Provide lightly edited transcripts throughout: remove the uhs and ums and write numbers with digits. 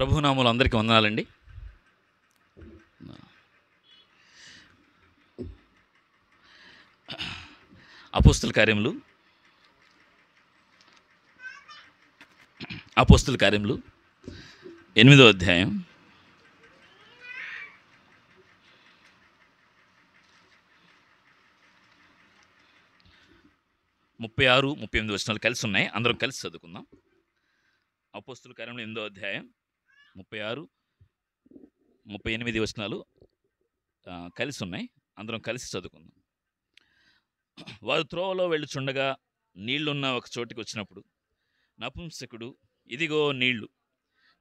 ప్రభునామములు అందరికీ వందనాలండి. అపోస్తుల కార్యములు 8వ అధ్యాయం 36, 38 వచనాలు కలిసి ఉన్నాయి. అందరం కలిసి చదువుకుందాం. అపోస్తుల కార్యములు 8వ అధ్యాయం 36, 38 వచనాలు కలిసి ఉన్నాయి. అందరం కలిసి చదువుకుందాం. వారు త్రోవలో వెళ్ళుచుండగా నీళ్లున్న ఒక చోటికి వచ్చినప్పుడు నపుంసకుడు, ఇదిగో నీళ్లు,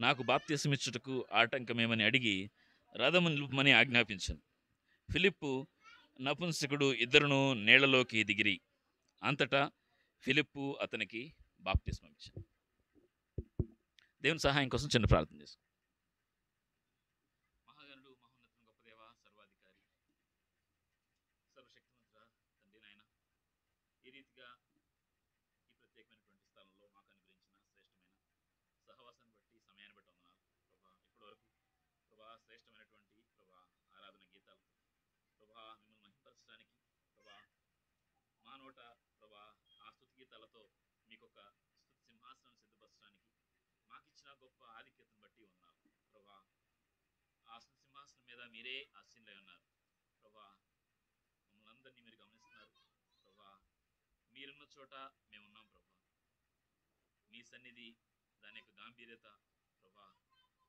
నాకు బాప్తిసమిచ్చుటకు ఆటంకమేమని అడిగి రథము నిలుపమని ఆజ్ఞాపించాను. ఫిలిప్పు, నపుంసకుడు ఇద్దరును నీళ్లలోకి దిగిరి. అంతటా ఫిలిప్పు అతనికి బాప్తిస్మం ఇచ్చాను. దేవుని సహాయం కోసం చిన్న ప్రార్థన చేసుకుందాం. మహాగణుడు, మహోన్నతుడు, గొప్ప దేవ, సర్వాధికారి, సర్వశక్తిమంతుడా తండ్రి నాయన, ఈ రీతిగా ఈ ప్రత్యేకమైనటువంటి స్థలంలో మాకు అనుగ్రహించిన శ్రేష్టమైన సహవాసాన్ని బట్టి, సమయాన్ని బట్టి వందనాలు ప్రభా. ఇప్పటివరకు ప్రభా శ్రేష్టమైనటువంటి ప్రభా ఆరాధన గీతాలతో ప్రభా మిమ్మల్ని మహిమపరచడానికి ప్రభా మా నోట ప్రభా ఆ స్తుతి గీతాలతో మీకు ఒక స్తుతి సింహాసనం సిద్ధపరచడానికి మాకిచ్చిన గొప్ప ఆధిక్యతను బట్టి వందనాలు ప్రభా. ఆ స్తుతి సింహాసనం మీద మీరే ఆసీనులై ఉన్నారు ప్రభా. మమ్మల్ని అందరినీ మీరు గమనిస్తున్నారు ప్రభా. మీరున్న చోట మేమున్నాం ప్రభా. మీ సన్నిధి, దాని యొక్క గాంభీర్యత ప్రభా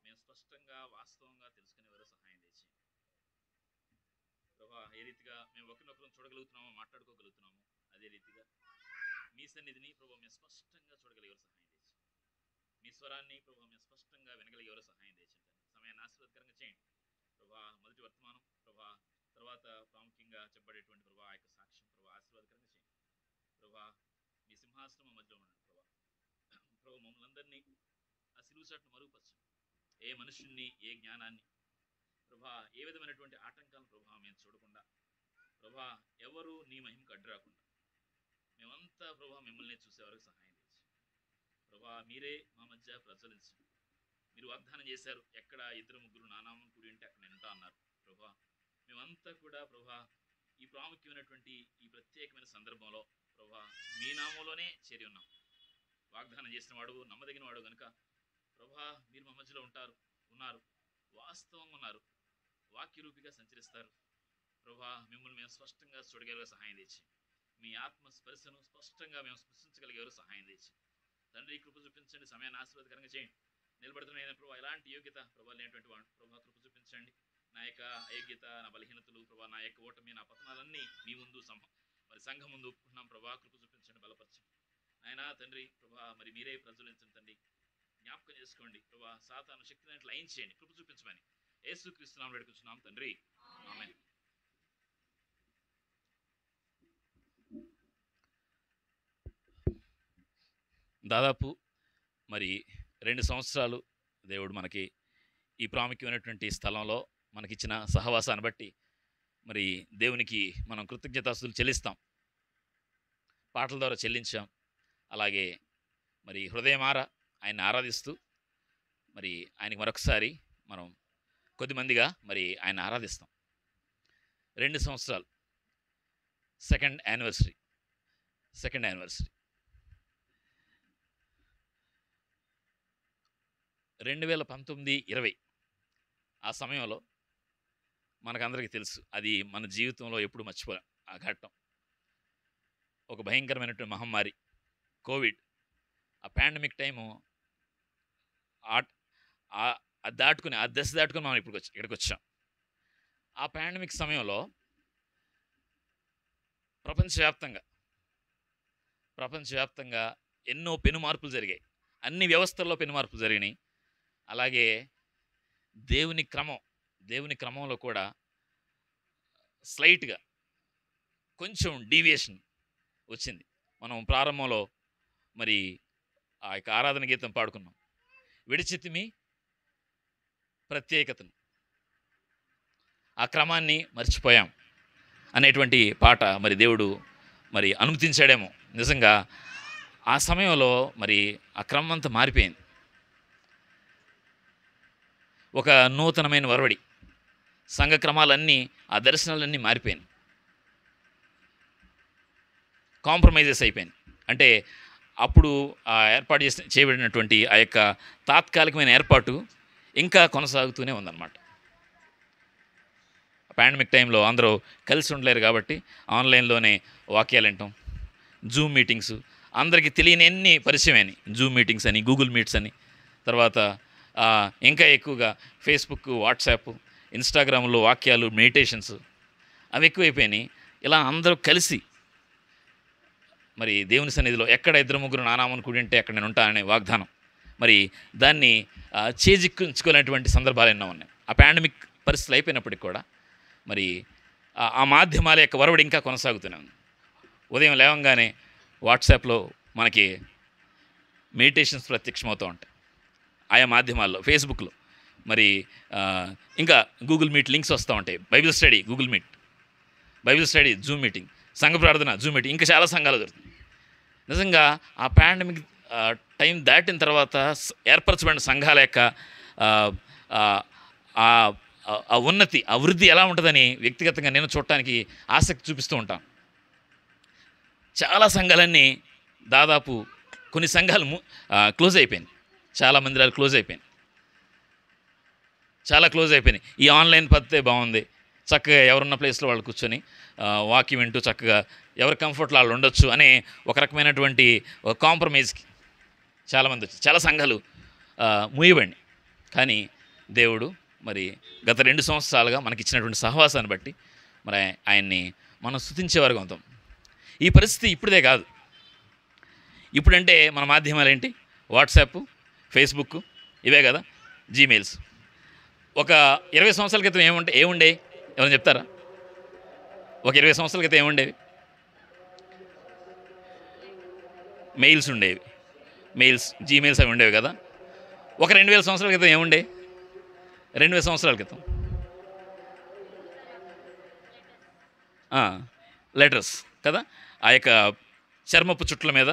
మేము స్పష్టంగా వాస్తవంగా తెలుసుకునేవారు సహాయం చేసి ప్రభా. ఏ రీతిగా మేము ఒకరినొకరు చూడగలుగుతున్నామో, మాట్లాడుకోగలుగుతున్నామో, అదే రీతిగా మీ సన్నిధిని ప్రభా మేము స్పష్టంగా చూడగలిగేవారు సహాయం చేసి, మీ స్వరాన్ని ప్రభా మేము స్పష్టంగా వినగలిగేవారు సహాయం చేసి సమయాన్ని ఆశీర్వాదకరంగా చేయండి ప్రభా. మొదటి వర్తమానం ప్రభా, తర్వాత ప్రాముఖ్యంగా చెప్పబడేటువంటి ప్రభా ఆ యొక్క సాక్ష్యం ప్రభా ఆశీర్వాదకరంగా చేయండి ప్రభా. మీ సింహాసనం మధ్యలో ఉండండి ప్రభా. ప్రభా మమ్మల్ని అందరినీ ఆ సిలువ చాటును మరుగుపరచండి. ఏ మనుషుల్ని, ఏ జ్ఞానాన్ని ప్రభా, ఏ విధమైనటువంటి ఆటంకాలను ప్రభా మేము చూడకుండా ప్రభా, ఎవరు నీ మహిమకు అడ్డు రాకుండా మేమంతా ప్రభా మిమ్మల్ని చూసేవారికి సహాయం చేసి ప్రభా మీరే మా మధ్య ప్రజ్వలించండి. మీరు వాగ్దానం చేశారు, ఎక్కడ 2-3 నా నామం కూడి ఉంటే అక్కడ నేను ఉంటా అన్నారు ప్రభా. మేమంతా కూడా ప్రభా ఈ ప్రాముఖ్యమైనటువంటి ఈ ప్రత్యేకమైన సందర్భంలో ప్రభా మీ నామంలోనే చేరి ఉన్నాం. వాగ్దానం చేసిన వాడు, నమ్మదగిన వాడు కనుక ప్రభా మీరు మా మధ్యలో ఉన్నారు, వాస్తవంగా ఉన్నారు, వాక్యరూపిగా సంచరిస్తారు ప్రభా. మిమ్మల్ని మేము స్పష్టంగా చూడగలిగే సహాయం తెచ్చి, మీ ఆత్మ స్పర్శను స్పష్టంగా మేము స్పృశించగలిగేవారు సహాయం తెచ్చి తండ్రి కృప చూపించండి. సమయాన్ని ఆశీర్వాదకరంగా చేయండి. నిలబడుతున్న ప్రభా ఎలాంటి యోగ్యత ప్రభా లేనటువంటి వాడు ప్రభా కృప చూపించండి. నా యొక్క అయోగ్యత, నా బలహీనతలు ప్రభా, నా యొక్క ఓటమి, నా పతనాలన్నీ మీ ముందు మరి సంఘం ముందు ఒప్పుకున్నాం ప్రభా. కృప చూపించండి, బలపరచండి నాయనా తండ్రి ప్రభా. మరి మీరే ప్రజ్వలించండి తండ్రి. జ్ఞాపకం చేసుకోండి ప్రభా. సాతాను శక్తిని లయం చేయండి, కృప చూపించమని యేసుక్రీస్తు నామములో వేడుకుంటున్నాం తండ్రి, ఆమేన్. దాదాపు మరి 2 సంవత్సరాలు దేవుడు మనకి ఈ ప్రాముఖ్యమైనటువంటి స్థలంలో మనకిచ్చిన సహవాసాన్ని బట్టి మరి దేవునికి మనం కృతజ్ఞతాస్తుతులు చెల్లిస్తాం. పాటల ద్వారా చెల్లించాం. అలాగే మరి హృదయమార ఆయన్ని ఆరాధిస్తూ మరి ఆయనకి మరొకసారి మనం కొద్దిమందిగా మరి ఆయన ఆరాధిస్తాం. 2 సంవత్సరాలు, సెకండ్ యానివర్సరీ 2019-20 ఆ సమయంలో మనకందరికీ తెలుసు, అది మన జీవితంలో ఎప్పుడు మర్చిపోలేం ఆ ఘట్టం. ఒక భయంకరమైనటువంటి మహమ్మారి కోవిడ్, ఆ పాండమిక్ టైము దాటుకుని, ఆ దశ దాటుకుని మనం ఇక్కడికి వచ్చాం. ఆ పాండమిక్ సమయంలో ప్రపంచవ్యాప్తంగా ఎన్నో పెను మార్పులు జరిగాయి. అన్ని వ్యవస్థల్లో పెను మార్పులు జరిగినాయి. అలాగే దేవుని క్రమంలో కూడా స్లైట్గా కొంచెం డీవియేషన్ వచ్చింది. మనం ప్రారంభంలో మరి ఆ యొక్క ఆరాధన గీతం పాడుకున్నాం, విడిచితిమి ప్రత్యేకతను, ఆ క్రమాన్ని మర్చిపోయాం అనేటువంటి పాట మరి దేవుడు మరి అనుమతించాడేమో. నిజంగా ఆ సమయంలో మరి ఆ క్రమం అంతా మారిపోయింది. ఒక నూతనమైన వరవడి. సంఘ క్రమాలన్నీ, ఆ దర్శనాలన్నీ మారిపోయినాయి, కాంప్రమైజెస్ అయిపోయినాయి. అంటే అప్పుడు ఏర్పాటు చేయబడినటువంటి ఆ యొక్క తాత్కాలికమైన ఏర్పాటు ఇంకా కొనసాగుతూనే ఉందన్నమాట. పాండమిక్ టైంలో అందరూ కలిసి ఉండలేరు కాబట్టి ఆన్లైన్లోనే వాక్యాలు వింటాం, జూమ్ మీటింగ్స్, అందరికీ తెలియని ఎన్ని పరిచయమని జూమ్ మీటింగ్స్ అని, గూగుల్ మీట్స్ అని, తర్వాత ఇంకా ఎక్కువగా ఫేస్బుక్, వాట్సాప్, ఇన్స్టాగ్రామ్లో వాక్యాలు, మెడిటేషన్స్ అవి ఎక్కువైపోయినాయి. ఇలా అందరూ కలిసి మరి దేవుని సన్నిధిలో ఎక్కడ 2-3 నా నామమున కూడి ఉంటే అక్కడ నేను ఉంటాననే వాగ్దానం, మరి దాన్ని చేజిక్కించుకునేటువంటి సందర్భాలు ఎన్నో ఉన్నాయి. ఆ పాండమిక్ పరిస్థితులు అయిపోయినప్పటికి కూడా మరి ఆ మాధ్యమాల యొక్క వరవడి ఇంకా కొనసాగుతూనే ఉంది. ఉదయం లేవంగానే వాట్సాప్లో మనకి మెడిటేషన్స్ ప్రత్యక్షమవుతూ ఉంటాయి, ఆయా మాధ్యమాల్లో, ఫేస్బుక్లో, మరి ఇంకా గూగుల్ మీట్ లింక్స్ వస్తూ ఉంటాయి. Bible study Google meet, Bible study Zoom meeting, సంఘ ప్రార్థన జూమ్ మీటింగ్, ఇంకా చాలా సంఘాలు దొరుకుతాయి. నిజంగా ఆ పాండమిక్ టైం దాటిన తర్వాత ఏర్పరచబడిన సంఘాల యొక్క ఆ ఉన్నతి, అభివృద్ధి ఎలా ఉంటుందని వ్యక్తిగతంగా నేను చూడటానికి ఆసక్తి చూపిస్తూ ఉంటాను. చాలా సంఘాలన్నీ దాదాపు కొన్ని సంఘాలు క్లోజ్ అయిపోయినాయి, చాలా మందిరాలు క్లోజ్ అయిపోయినాయి, చాలా క్లోజ్ అయిపోయినాయి. ఈ ఆన్లైన్ పద్ధతే బాగుంది, చక్కగా ఎవరున్న ప్లేస్లో వాళ్ళు కూర్చొని వాక్యం వింటూ చక్కగా ఎవరి కంఫర్ట్లో వాళ్ళు ఉండొచ్చు అనే ఒక రకమైనటువంటి కాంప్రమైజ్కి చాలామంది వచ్చి చాలా సంఘాలు మూయబడి. కానీ దేవుడు మరి గత 2 సంవత్సరాలుగా మనకి ఇచ్చినటువంటి సహవాసాన్ని బట్టి మరి ఆయన్ని మనం స్తుతించేవారుగా ఉంటాం. ఈ పరిస్థితి ఇప్పుడే కాదు. ఇప్పుడంటే మన మాధ్యమాలు ఏంటి? వాట్సాప్, ఫేస్బుక్, ఇవే కదా, జీమెయిల్స్. ఒక 20 సంవత్సరాల క్రితం ఏముండే ఎవరైనా చెప్తారా? ఒక 20 సంవత్సరాల క్రితం ఏముండేవి? మెయిల్స్ ఉండేవి, మెయిల్స్, జీమెయిల్స్ అవి ఉండేవి కదా. ఒక 2000 సంవత్సరాల క్రితం ఏముండే? 2000 సంవత్సరాల క్రితం లెటర్స్ కదా, ఆ యొక్క చర్మపు చుట్ల మీద.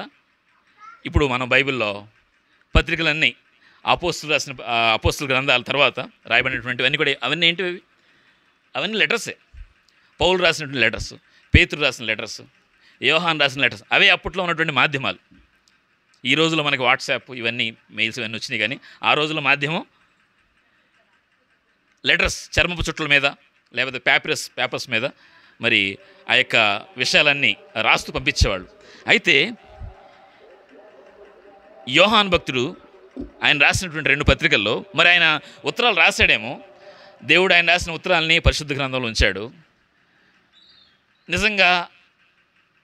ఇప్పుడు మనం బైబిల్లో పత్రికలన్నీ అపోస్తుల గ్రంథాల తర్వాత రాయబడినటువంటివన్నీ కూడా అవన్నీ ఏంటివి? అవన్నీ లెటర్సే. పౌలు రాసినటువంటి లెటర్స్, పేతురు రాసిన లెటర్స్, యోహాన్ రాసిన లెటర్స్, అవే అప్పట్లో ఉన్నటువంటి మాధ్యమాలు. ఈ రోజులో మనకి వాట్సాప్, ఇవన్నీ మెయిల్స్ ఇవన్నీ వచ్చినాయి. కానీ ఆ రోజుల్లో మాధ్యమం లెటర్స్, చర్మపు చుట్ల మీద లేకపోతే పేపర్స్ మీద మరి ఆ యొక్క విషయాలన్నీ రాస్తూ పంపించేవాళ్ళు. అయితే యోహాన్ భక్తుడు ఆయన రాసినటువంటి 2 పత్రికల్లో మరి ఆయన ఉత్తరాలు రాశాడేమో, దేవుడు ఆయన రాసిన ఉత్తరాలని పరిశుద్ధ గ్రంథంలో ఉంచాడు. నిజంగా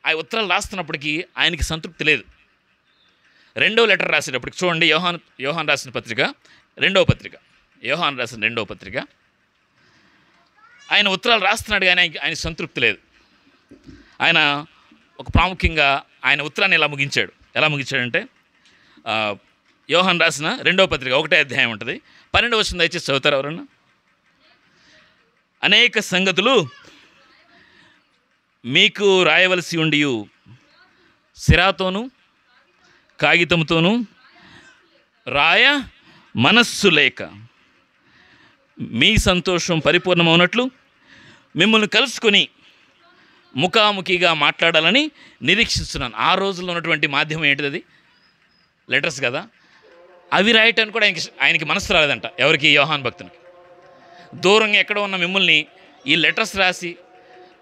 ఆ ఉత్తరాలు రాస్తున్నప్పటికీ ఆయనకి సంతృప్తి లేదు. 2వ లెటర్ రాసేటప్పటికి చూడండి, యోహాన్ రాసిన పత్రిక 2వ పత్రిక, యోహాన్ రాసిన 2వ పత్రిక. ఆయన ఉత్తరాలు రాస్తున్నాడు కానీ ఆయన సంతృప్తి లేదు. ఆయన ఒక ప్రాముఖ్యంగా ఆయన ఉత్తరాన్ని ఎలా ముగించాడంటే యోహాన్ రాసిన 2వ పత్రిక 1వ అధ్యాయం ఉంటుంది, 12వ వచనం దయచేసి చదువుతారు ఎవరన్నా? అనేక సంగతులు మీకు రాయవలసి ఉండి సిరాతోనూ కాగితంతోనూ రాయ మనస్సు లేక మీ సంతోషం పరిపూర్ణమవునట్లు మిమ్మల్ని కలుసుకొని ముఖాముఖిగా మాట్లాడాలని నిరీక్షిస్తున్నాను. ఆ రోజుల్లో ఉన్నటువంటి మాధ్యమం ఏంటిది? అది లెటర్స్ కదా. అవి రాయటానికి కూడా ఆయనకి మనసు రాలేదంట. ఎవరికి? యోహాన్ భక్తునికి. దూరంగా ఎక్కడో ఉన్న మిమ్మల్ని ఈ లెటర్స్ రాసి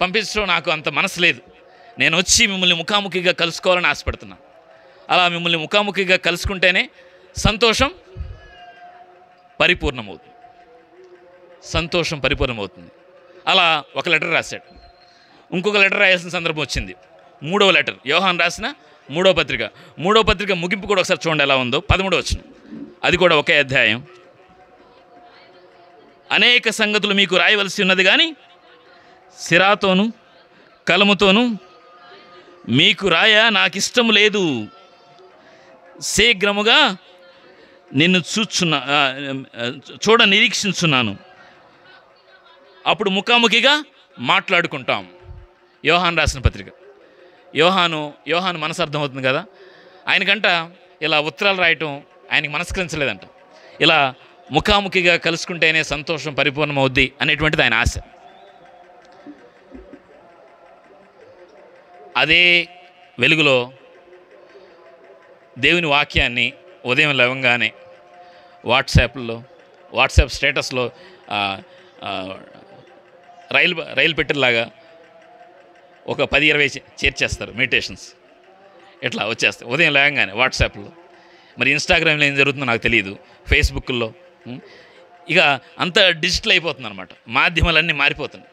పంపించడం నాకు అంత మనసు లేదు, నేను వచ్చి మిమ్మల్ని ముఖాముఖిగా కలుసుకోవాలని ఆశపడుతున్నా. అలా మిమ్మల్ని ముఖాముఖిగా కలుసుకుంటేనే సంతోషం పరిపూర్ణమవుతుంది, సంతోషం పరిపూర్ణమవుతుంది. అలా ఒక లెటర్ రాశాడు. ఇంకొక లెటర్ రాయాల్సిన సందర్భం వచ్చింది. 3వ లెటర్, యోహాన్ రాసిన 3వ పత్రిక. 3వ పత్రిక ముగింపు కూడా ఒకసారి చూడండి ఎలా ఉందో. 13వ వచనం, అది కూడా ఒకే అధ్యాయం. అనేక సంగతులు మీకు రాయవలసి ఉన్నది కానీ సిరాతోనూ కలముతోనూ మీకు రాయ నాకు ఇష్టం లేదు. శీఘ్రముగా నిన్ను చూడ నిరీక్షించున్నాను, అప్పుడు ముఖాముఖిగా మాట్లాడుకుంటాం. యోహాన్ రాసిన పత్రిక. యోహాను మనసు అర్థమవుతుంది కదా. ఆయనకంట ఇలా ఉత్తరాలు రాయటం ఆయనకి మనస్కరించలేదంట. ఇలా ముఖాముఖిగా కలుసుకుంటేనే సంతోషం పరిపూర్ణమవుద్ది అనేటువంటిది ఆయన ఆశ. అదే వెలుగులో దేవుని వాక్యాన్ని ఉదయం లేవగానే వాట్సాప్ స్టేటస్లో రైలు పెట్టేలాగా ఒక 10-20 చేర్చేస్తారు మెడిటేషన్స్. ఇట్లా వచ్చేస్తాయి ఉదయం లేవగానే వాట్సాప్లో. మరి ఇన్స్టాగ్రామ్లో ఏం జరుగుతుందో నాకు తెలియదు, ఫేస్బుక్లో. ఇక అంత డిజిటల్ అయిపోతుంది అనమాట, మాధ్యమాలన్నీ మారిపోతున్నాయి.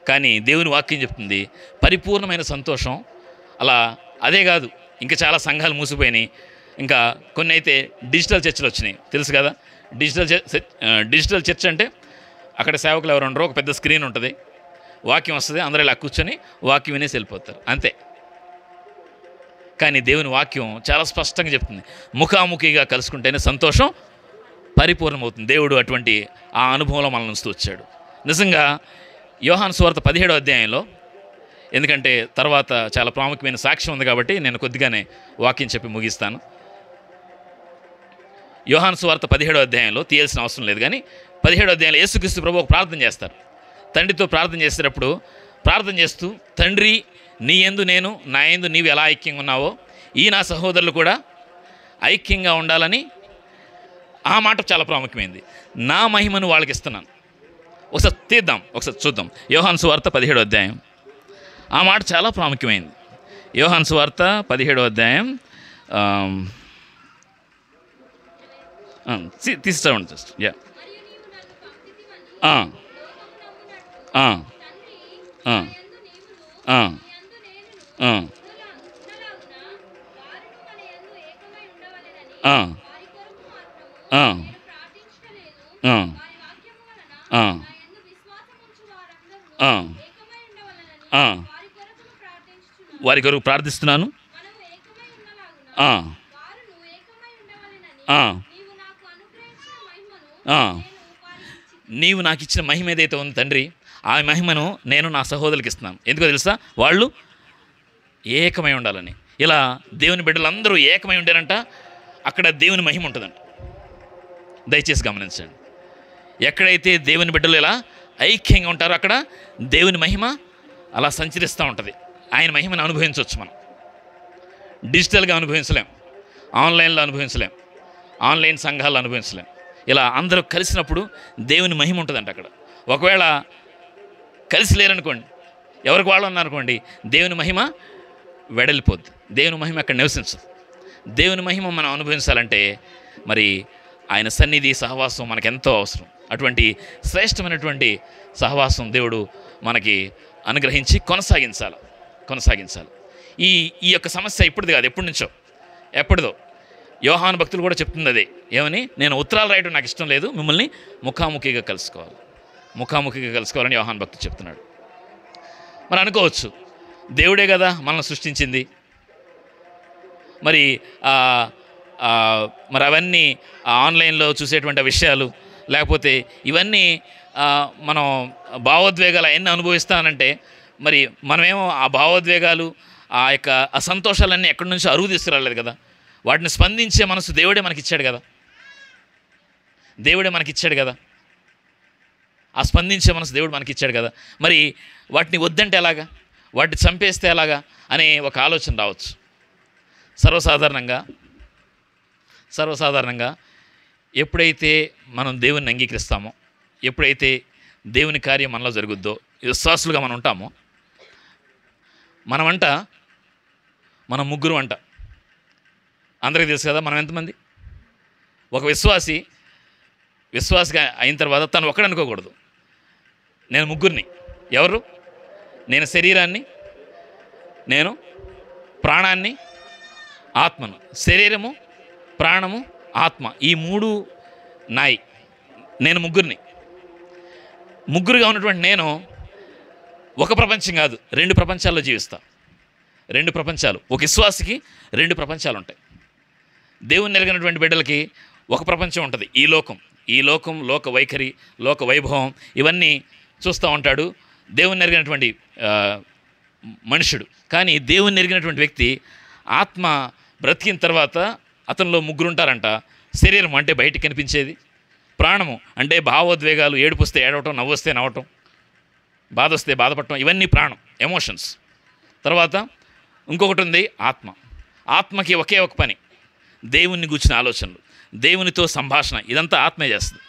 కానీ దేవుని వాక్యం చెప్తుంది పరిపూర్ణమైన సంతోషం. అలా అదే కాదు, ఇంకా చాలా సంఘాలు మూసిపోయినాయి. ఇంకా కొన్ని అయితే డిజిటల్ చర్చలు వచ్చినాయి, తెలుసు కదా. డిజిటల్ చర్చ్ అంటే అక్కడ సేవకులు ఎవరు ఉండరు, ఒక పెద్ద స్క్రీన్ ఉంటుంది, వాక్యం వస్తుంది, అందరూ ఇలా కూర్చొని వాక్యం వినేసి వెళ్ళిపోతారు, అంతే. కానీ దేవుని వాక్యం చాలా స్పష్టంగా చెప్తుంది, ముఖాముఖిగా కలుసుకుంటేనే సంతోషం పరిపూర్ణమవుతుంది. దేవుడు అటువంటి ఆ అనుభవంలో మనల్ని ఉంచుతూ వచ్చాడు. నిజంగా యోహాను సువార్త 17వ అధ్యాయంలో, ఎందుకంటే తర్వాత చాలా ప్రాముఖ్యమైన సాక్ష్యం ఉంది కాబట్టి నేను కొద్దిగానే వాక్యం చెప్పి ముగిస్తాను. యోహాను సువార్త 17వ అధ్యాయంలో తీయాల్సిన అవసరం లేదు, కానీ 17వ అధ్యాయంలో యేసుక్రీస్తు ప్రభు ఒక ప్రార్థన చేస్తారు. తండ్రితో ప్రార్థన చేసేటప్పుడు ప్రార్థన చేస్తూ, తండ్రి నీ యందు నేను, నా యందు నీవు ఎలా ఐక్యంగా ఉన్నావో ఈ నా సహోదరులు కూడా ఐక్యంగా ఉండాలని. ఆ మాట చాలా ప్రాముఖ్యమైనది. నా మహిమను వాళ్ళకి ఇస్తున్నాను. ఒకసారి చూద్దాం. యోహాను సువార్త 17వ అధ్యాయం, ఆ మాట చాలా ప్రాముఖ్యమైనది. యోహాను సువార్త 17వ అధ్యాయం తీసుకోండి జస్ట్. యా వారి కొరకు ప్రార్థిస్తున్నాను. నీవు నాకు ఇచ్చిన మహిమ ఏదైతే ఉంది తండ్రి, ఆ మహిమను నేను నా సహోదరులకు ఇస్తున్నాను. ఎందుకో తెలుసా? వాళ్ళు ఏకమై ఉండాలని. ఇలా దేవుని బిడ్డలందరూ ఏకమై ఉండారంట, అక్కడ దేవుని మహిమ ఉంటుందంట. దయచేసి గమనించండి, ఎక్కడైతే దేవుని బిడ్డలు ఇలా ఐక్యంగా ఉంటారో అక్కడ దేవుని మహిమ అలా సంచరిస్తూ ఉంటుంది. ఆయన మహిమను అనుభవించవచ్చు. మనం డిజిటల్గా అనుభవించలేం, ఆన్లైన్లో అనుభవించలేం, ఆన్లైన్ సంఘాల్లో అనుభవించలేం. ఇలా అందరూ కలిసినప్పుడు దేవుని మహిమ ఉంటుందంట అక్కడ. ఒకవేళ కలిసి లేరనుకోండి, ఎవరికి వాళ్ళు ఉన్నారనుకోండి, దేవుని మహిమ వెడలిపోద్ది, దేవుని మహిమ అక్కడ నివసించదు. దేవుని మహిమ మనం అనుభవించాలంటే మరి ఆయన సన్నిధి సహవాసం మనకెంతో అవసరం. అటువంటి శ్రేష్టమైనటువంటి సహవాసం దేవుడు మనకి అనుగ్రహించి కొనసాగించాలి. ఈ యొక్క సమస్య ఇప్పుడుది కాదు, ఎప్పటి నుంచో, ఎప్పటిదో. యోహాను భక్తులు కూడా చెప్తుంది అదే. ఏమని? నేను ఉత్తరాలు రాయడం నాకు ఇష్టం లేదు, మిమ్మల్ని ముఖాముఖిగా కలుసుకోవాలని యోహాను భక్తులు చెప్తున్నాడు. మరి అనుకోవచ్చు, దేవుడే కదా మనల్ని సృష్టించింది, మరి అవన్నీ ఆన్లైన్లో చూసేటువంటి విషయాలు, లేకపోతే ఇవన్నీ మనం భావోద్వేగాలు అవన్నీ అనుభవిస్తానంటే మరి మనమేమో ఆ భావోద్వేగాలు, ఆ యొక్క అసంతోషాలన్నీ ఎక్కడి నుంచో అరువు తీసుకురాలేదు కదా. వాటిని స్పందించే మనసు దేవుడే మనకిచ్చాడు కదా. ఆ స్పందించే మనసు దేవుడు మనకిచ్చాడు కదా. మరి వాటిని వద్దంటే ఎలాగా, వాటిని చంపేస్తే ఎలాగా అనే ఒక ఆలోచన రావచ్చు. సర్వసాధారణంగా ఎప్పుడైతే మనం దేవుని అంగీకరిస్తామో, ఎప్పుడైతే దేవుని కార్యం మనలో జరుగుద్దో, విశ్వాసులుగా మనం ఉంటామో, మనం ముగ్గురు అంట. అందరికీ తెలుసు కదా మనం ఎంతమంది. ఒక విశ్వాసిగా అయిన తర్వాత తను ఒక్కడు అనుకోకూడదు, నేను ముగ్గురిని. ఎవరు? నేను శరీరాన్ని, నేను ప్రాణాన్ని, ఆత్మను. శరీరము, ప్రాణము, ఆత్మ, ఈ మూడు నాయి. నేను ముగ్గురుగా ఉన్నటువంటి నేను ఒక ప్రపంచం కాదు, 2 ప్రపంచాల్లో జీవిస్తా. 2 ప్రపంచాలు. ఒక విశ్వాసికి 2 ప్రపంచాలు ఉంటాయి. దేవుని ఎరిగినటువంటి బిడ్డలకి ఒక ప్రపంచం ఉంటుంది, ఈ లోకం, లోక వైఖరి, లోక వైభవం, ఇవన్నీ చూస్తూ ఉంటాడు దేవుని ఎరిగినటువంటి మనుషుడు. కానీ దేవుని ఎరిగినటువంటి వ్యక్తి ఆత్మ బ్రతికిన తర్వాత అతనిలో ముగ్గురు ఉంటారంట. శరీరం అంటే బయటికి కనిపించేది, ప్రాణము అంటే భావోద్వేగాలు, ఏడుపు వస్తే ఏడవటం, నవ్వు వస్తే నవ్వటం, బాధ వస్తే బాధపడటం, ఇవన్నీ ప్రాణం, ఎమోషన్స్. తర్వాత ఇంకొకటి ఉంది ఆత్మ. ఆత్మకి ఒకే ఒక పని, దేవుణ్ణి గూర్చిన ఆలోచనలు, దేవునితో సంభాషణ, ఇదంతా ఆత్మే చేస్తుంది.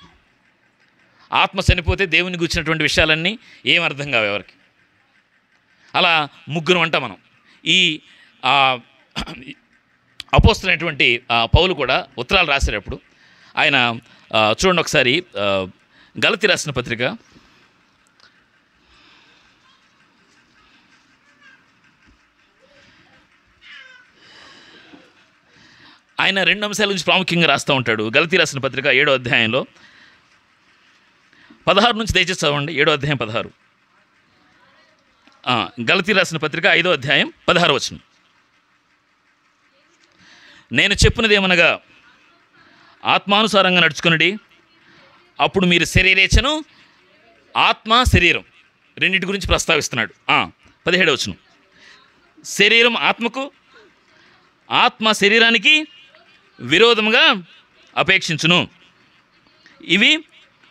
ఆత్మ చనిపోతే దేవుని గూర్చినటువంటి విషయాలన్నీ ఏం అర్థం కావు ఎవరికి. అలా ముగ్గురు అంట మనం. ఈ అపోస్తలైనటువంటి పౌలు కూడా ఉత్తరాలు రాసేటప్పుడు ఆయన చూడండి ఒకసారి, గలతీ రాసిన పత్రిక ఆయన 2 అంశాల గురించి ప్రాముఖ్యంగా రాస్తూ ఉంటాడు. గలతీ రాసిన పత్రిక 7వ అధ్యాయంలో 16 నుంచి దయచేసి చదవండి. 7వ అధ్యాయం 16. గలతీ రాసిన పత్రిక 5వ అధ్యాయం 16 వచనం. నేను చెప్పినది ఏమనగా ఆత్మానుసారంగా నడుచుకునడి, అప్పుడు మీరు శరీరేచ్ఛను, ఆత్మ శరీరం రెండింటి గురించి ప్రస్తావిస్తున్నాడు. 17వ వచనం. శరీరం ఆత్మకు, ఆత్మ శరీరానికి విరోధముగా అపేక్షించును, ఇవి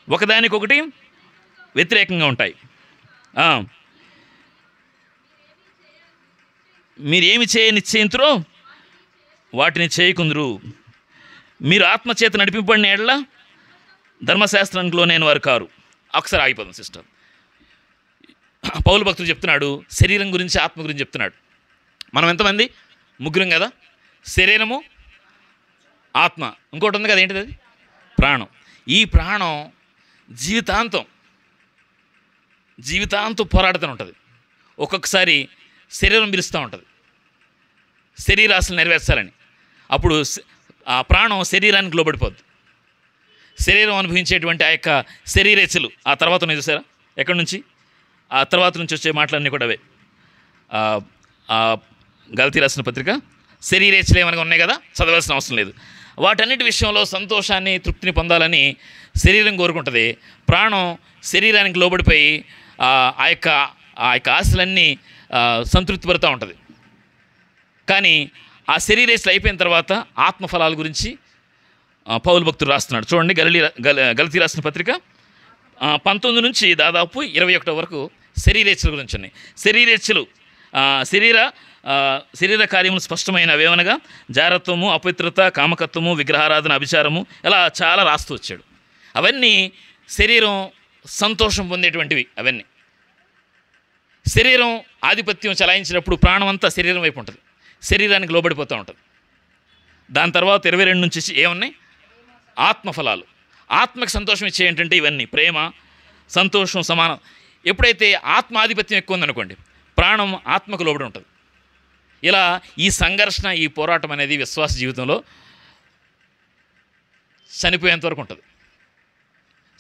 ఒకదానికొకటి వ్యతిరేకంగా ఉంటాయి. మీరేమి చేయ నిశ్చయింతురో వాటిని చేయకుందురు, మీరు ఆత్మచేత నడిపింపబడిన ఎడల ధర్మశాస్త్రానికి లోనైన వారు కారు. ఒకసారి ఆగిపోదాం సిస్టర్. పౌలు భక్తుడు చెప్తున్నాడు, శరీరం గురించి ఆత్మ గురించి చెప్తున్నాడు. మనం ఎంతమంది? ముగ్గురం కదా. శరీరము, ఆత్మ, ఇంకోటి ఉంది కదా, ఏంటిది అది? ప్రాణం. ఈ ప్రాణం జీవితాంతం పోరాడుతూనే ఉంటుంది. ఒక్కొక్కసారి శరీరం పిలుస్తూ ఉంటుంది శరీరాశలు నెరవేర్చాలని. అప్పుడు ఆ ప్రాణం శరీరానికి లోబడిపోద్ది. శరీరం అనుభవించేటువంటి ఆ యొక్క శరీరేచ్ఛలు ఆ తర్వాత ఉన్నాయి చూసారా, ఎక్కడి నుంచి? ఆ తర్వాత నుంచి వచ్చే మాటలన్నీ కూడా అవే. గలతీ రాసిన పత్రిక శరీరేచ్ఛలు ఏమనగా ఉన్నాయి కదా, చదవాల్సిన అవసరం లేదు. వాటన్నిటి విషయంలో సంతోషాన్ని, తృప్తిని పొందాలని శరీరం కోరుకుంటుంది. ప్రాణం శరీరానికి లోబడిపోయి ఆ యొక్క ఆశలన్నీ సంతృప్తిపడుతూ ఉంటుంది. కానీ ఆ శరీరేచ్ఛలు అయిపోయిన తర్వాత ఆత్మఫలాల గురించి పౌలు భక్తుడు రాస్తున్నాడు. చూడండి, గలతీ రాసిన పత్రిక 19 నుంచి దాదాపు 21 వరకు శరీరేచ్ఛల గురించి ఉన్నాయి. శరీరేచ్ఛలు శరీర కార్యములు స్పష్టమైన అవేమనగా జారత్వము, అపవిత్రత, కామకత్వము, విగ్రహారాధన, అభిచారము, ఇలా చాలా రాస్తూ వచ్చాడు. అవన్నీ శరీరం సంతోషం పొందేటువంటివి. అవన్నీ శరీరం ఆధిపత్యం చలాయించినప్పుడు ప్రాణం అంతా శరీరం వైపు ఉంటుంది, శరీరానికి లోబడిపోతూ ఉంటుంది. దాని తర్వాత 22 నుంచి ఏమున్నాయి? ఆత్మఫలాలు. ఆత్మకు సంతోషం ఇచ్చే ఏంటంటే ఇవన్నీ ప్రేమ, సంతోషం, సమానం. ఎప్పుడైతే ఆత్మ ఆధిపత్యం ఎక్కువ ఉందనుకోండి, ప్రాణం ఆత్మకు లోబడి ఉంటుంది. ఇలా ఈ సంఘర్షణ, ఈ పోరాటం అనేది విశ్వాస జీవితంలో చనిపోయేంత వరకు ఉంటుంది.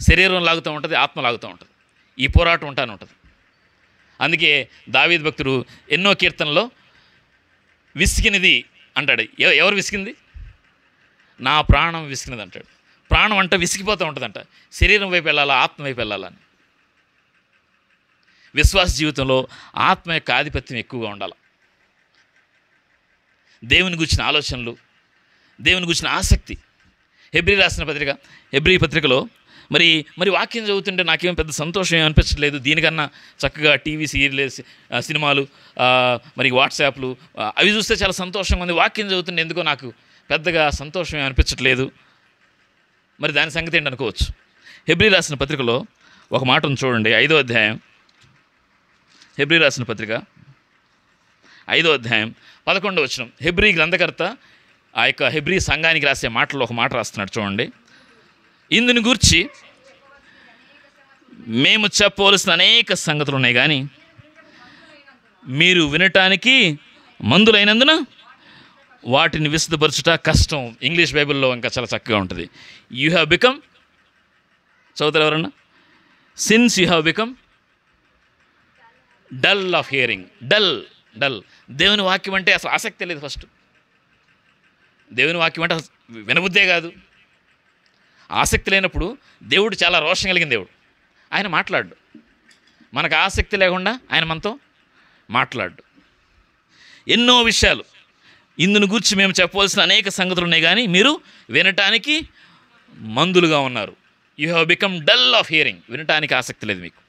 శరీరం లాగుతూ ఉంటుంది, ఆత్మ లాగుతూ ఉంటుంది. ఈ పోరాటం ఉంటానే ఉంటుంది. అందుకే దావీదు భక్తుడు ఎన్నో కీర్తనలో విసిగినది అంటాడు. ఎవరు విసిగింది? నా ప్రాణం విసిగినది అంటాడు. ప్రాణం అంట విసిగిపోతూ ఉంటుందంట. శరీరం వైపు వెళ్ళాలా, ఆత్మ వైపు వెళ్ళాలని. విశ్వాస జీవితంలో ఆత్మ యొక్క ఆధిపత్యం ఎక్కువగా ఉండాలి. దేవుని గురించిన ఆలోచనలు, దేవుని గురించిన ఆసక్తి. హెబ్రీ రాసిన పత్రిక, హెబ్రీ పత్రికలో మరి వాక్యం చదువుతుంటే నాకేం పెద్ద సంతోషం ఏం అనిపించట్లేదు. దీనికన్నా చక్కగా టీవీ సీరియల్స్, సినిమాలు, మరి వాట్సాప్లు అవి చూస్తే చాలా సంతోషంగా ఉంది. వాక్యం చదువుతుంటే ఎందుకో నాకు పెద్దగా సంతోషం ఏం అనిపించట్లేదు. మరి దాని సంగతి ఏంటి అనుకోవచ్చు. హెబ్రీ రాసిన పత్రికలో ఒక మాట ఉంది చూడండి, 5వ అధ్యాయం. హెబ్రీ రాసిన పత్రిక 5వ అధ్యాయం 11వ వచనం. హెబ్రీ గ్రంథకర్త ఆ యొక్క హెబ్రీ సంఘానికి రాసే మాటల్లో ఒక మాట రాస్తున్నాడు చూడండి. ఇందుని గూర్చి మేము చెప్పవలసిన అనేక సంగతులు ఉన్నాయి, కానీ మీరు వినటానికి మందులైనందున వాటిని విశదపరచుట కష్టం. ఇంగ్లీష్ బైబిల్లో ఇంకా చాలా చక్కగా ఉంటుంది. యూ హ్యావ్ బికమ్, చదువుతారు ఎవరన్నా? Since you have become dull of hearing. Dull. దేవుని వాక్యం అంటే అసలు ఆసక్తి లేదు. ఫస్ట్ దేవుని వాక్యం అంటే వినబుద్దే కాదు. ఆసక్తి లేనప్పుడు దేవుడు చాలా రోషం కలిగిన దేవుడు. ఆయన మాట్లాడు. మనకు ఆసక్తి లేకుండా ఆయన మనతో మాట్లాడు. ఎన్నో విషయాలు ఇందుని గురించి మేము చెప్పవలసిన అనేక సంగతులు ఉన్నాయి, కానీ మీరు వినటానికి మందులుగా ఉన్నారు. You have become dull of hearing, వినటానికి ఆసక్తి లేదు మీకు.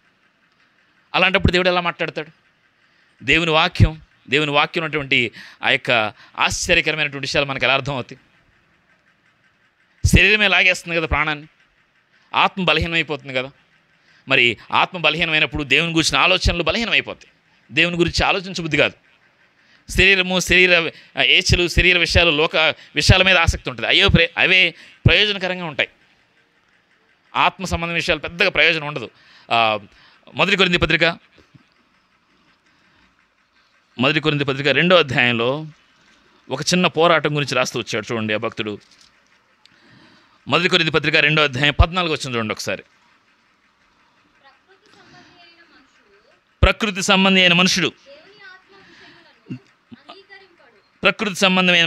అలాంటప్పుడు దేవుడు ఎలా మాట్లాడతాడు? దేవుని వాక్యం ఉన్నటువంటి ఆ యొక్క ఆశ్చర్యకరమైనటువంటి విషయాలు మనకు ఎలా అర్థం అవుతాయి? శరీరమే లాగేస్తుంది కదా ప్రాణాన్ని, ఆత్మ బలహీనమైపోతుంది కదా. మరి ఆత్మ బలహీనమైనప్పుడు దేవుని గురించిన ఆలోచనలు బలహీనమైపోతాయి. దేవుని గురించి ఆలోచించబుద్ధి కాదు. శరీర ఏచలు, శరీర విషయాలు, లోక విషయాల మీద ఆసక్తి ఉంటుంది. అవే ప్రయోజనకరంగా ఉంటాయి. ఆత్మ సంబంధం విషయాలు పెద్దగా ప్రయోజనం ఉండదు. మొదటి కొరింథీ పత్రిక 2వ అధ్యాయంలో ఒక చిన్న పోరాటం గురించి రాస్తూ వచ్చాడు చూడండి ఆ భక్తుడు. మొదటి కొరింథీ పత్రిక 2వ అధ్యాయం 14 వచ్చింది చూడండి ఒకసారి. ప్రకృతి సంబంధమైన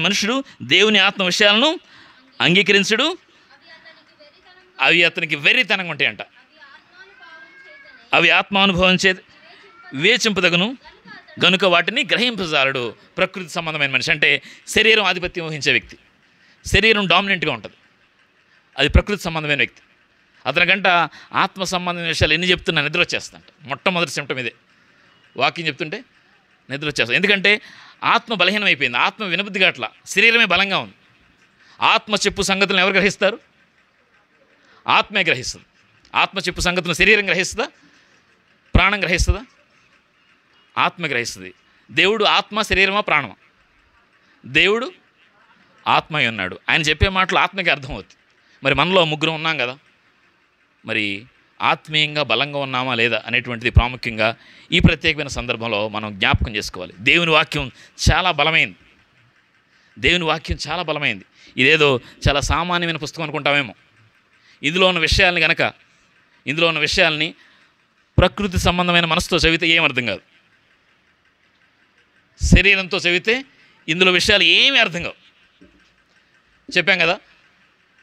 మనుషుడు దేవుని ఆత్మ విషయాలను అంగీకరించడు, అవి అతనికి వెర్రితనంగా ఉంటాయంట. అవి ఆత్మానుభవం చేత వివేచింపదగును గనుక వాటిని గ్రహింపజాలడు. ప్రకృతి సంబంధమైన మనిషి అంటే శరీరం ఆధిపత్యం వహించే వ్యక్తి, శరీరం డామినెంట్గా ఉంటుంది. అది ప్రకృతి సంబంధమైన వ్యక్తి. అతనికంట ఆత్మ సంబంధమైన విషయాలు ఎన్ని చెప్తున్నా నిద్ర వచ్చేస్తాంట. మొట్టమొదటి సిమ్టమ్ ఇదే. వాక్యం చెప్తుంటే నిద్ర వచ్చేస్తాం. ఎందుకంటే ఆత్మ బలహీనం అయిపోయింది. ఆత్మ వినబుద్ధిగా అట్లా, శరీరమే బలంగా ఉంది. ఆత్మ చెప్పు సంగతులను ఎవరు గ్రహిస్తారు? ఆత్మే గ్రహిస్తుంది. ఆత్మ చెప్పు సంగతులను శరీరం గ్రహిస్తుందా? ప్రాణం గ్రహిస్తుందా? ఆత్మ గ్రహిస్తుంది. దేవుడు ఆత్మ, శరీరమా, ప్రాణమా? దేవుడు ఆత్మ అయి ఉన్నాడు. ఆయన చెప్పే మాటలు ఆత్మకి అర్థమవుతుంది. మరి మనలో ముగ్గురం ఉన్నాం కదా, మరి ఆత్మీయంగా బలంగా ఉన్నామా లేదా అనేటువంటిది ప్రాముఖ్యంగా ఈ ప్రత్యేకమైన సందర్భంలో మనం జ్ఞాపకం చేసుకోవాలి. దేవుని వాక్యం చాలా బలమైంది. దేవుని వాక్యం చాలా బలమైంది. ఇదేదో చాలా సామాన్యమైన పుస్తకం అనుకుంటామేమో. ఇందులో ఉన్న విషయాల్ని ప్రకృతి సంబంధమైన మనసుతో చదివితే ఏం అర్థం కాదు. శరీరంతో చదివితే ఇందులో విషయాలు ఏమీ అర్థం కావు. చెప్పాం కదా,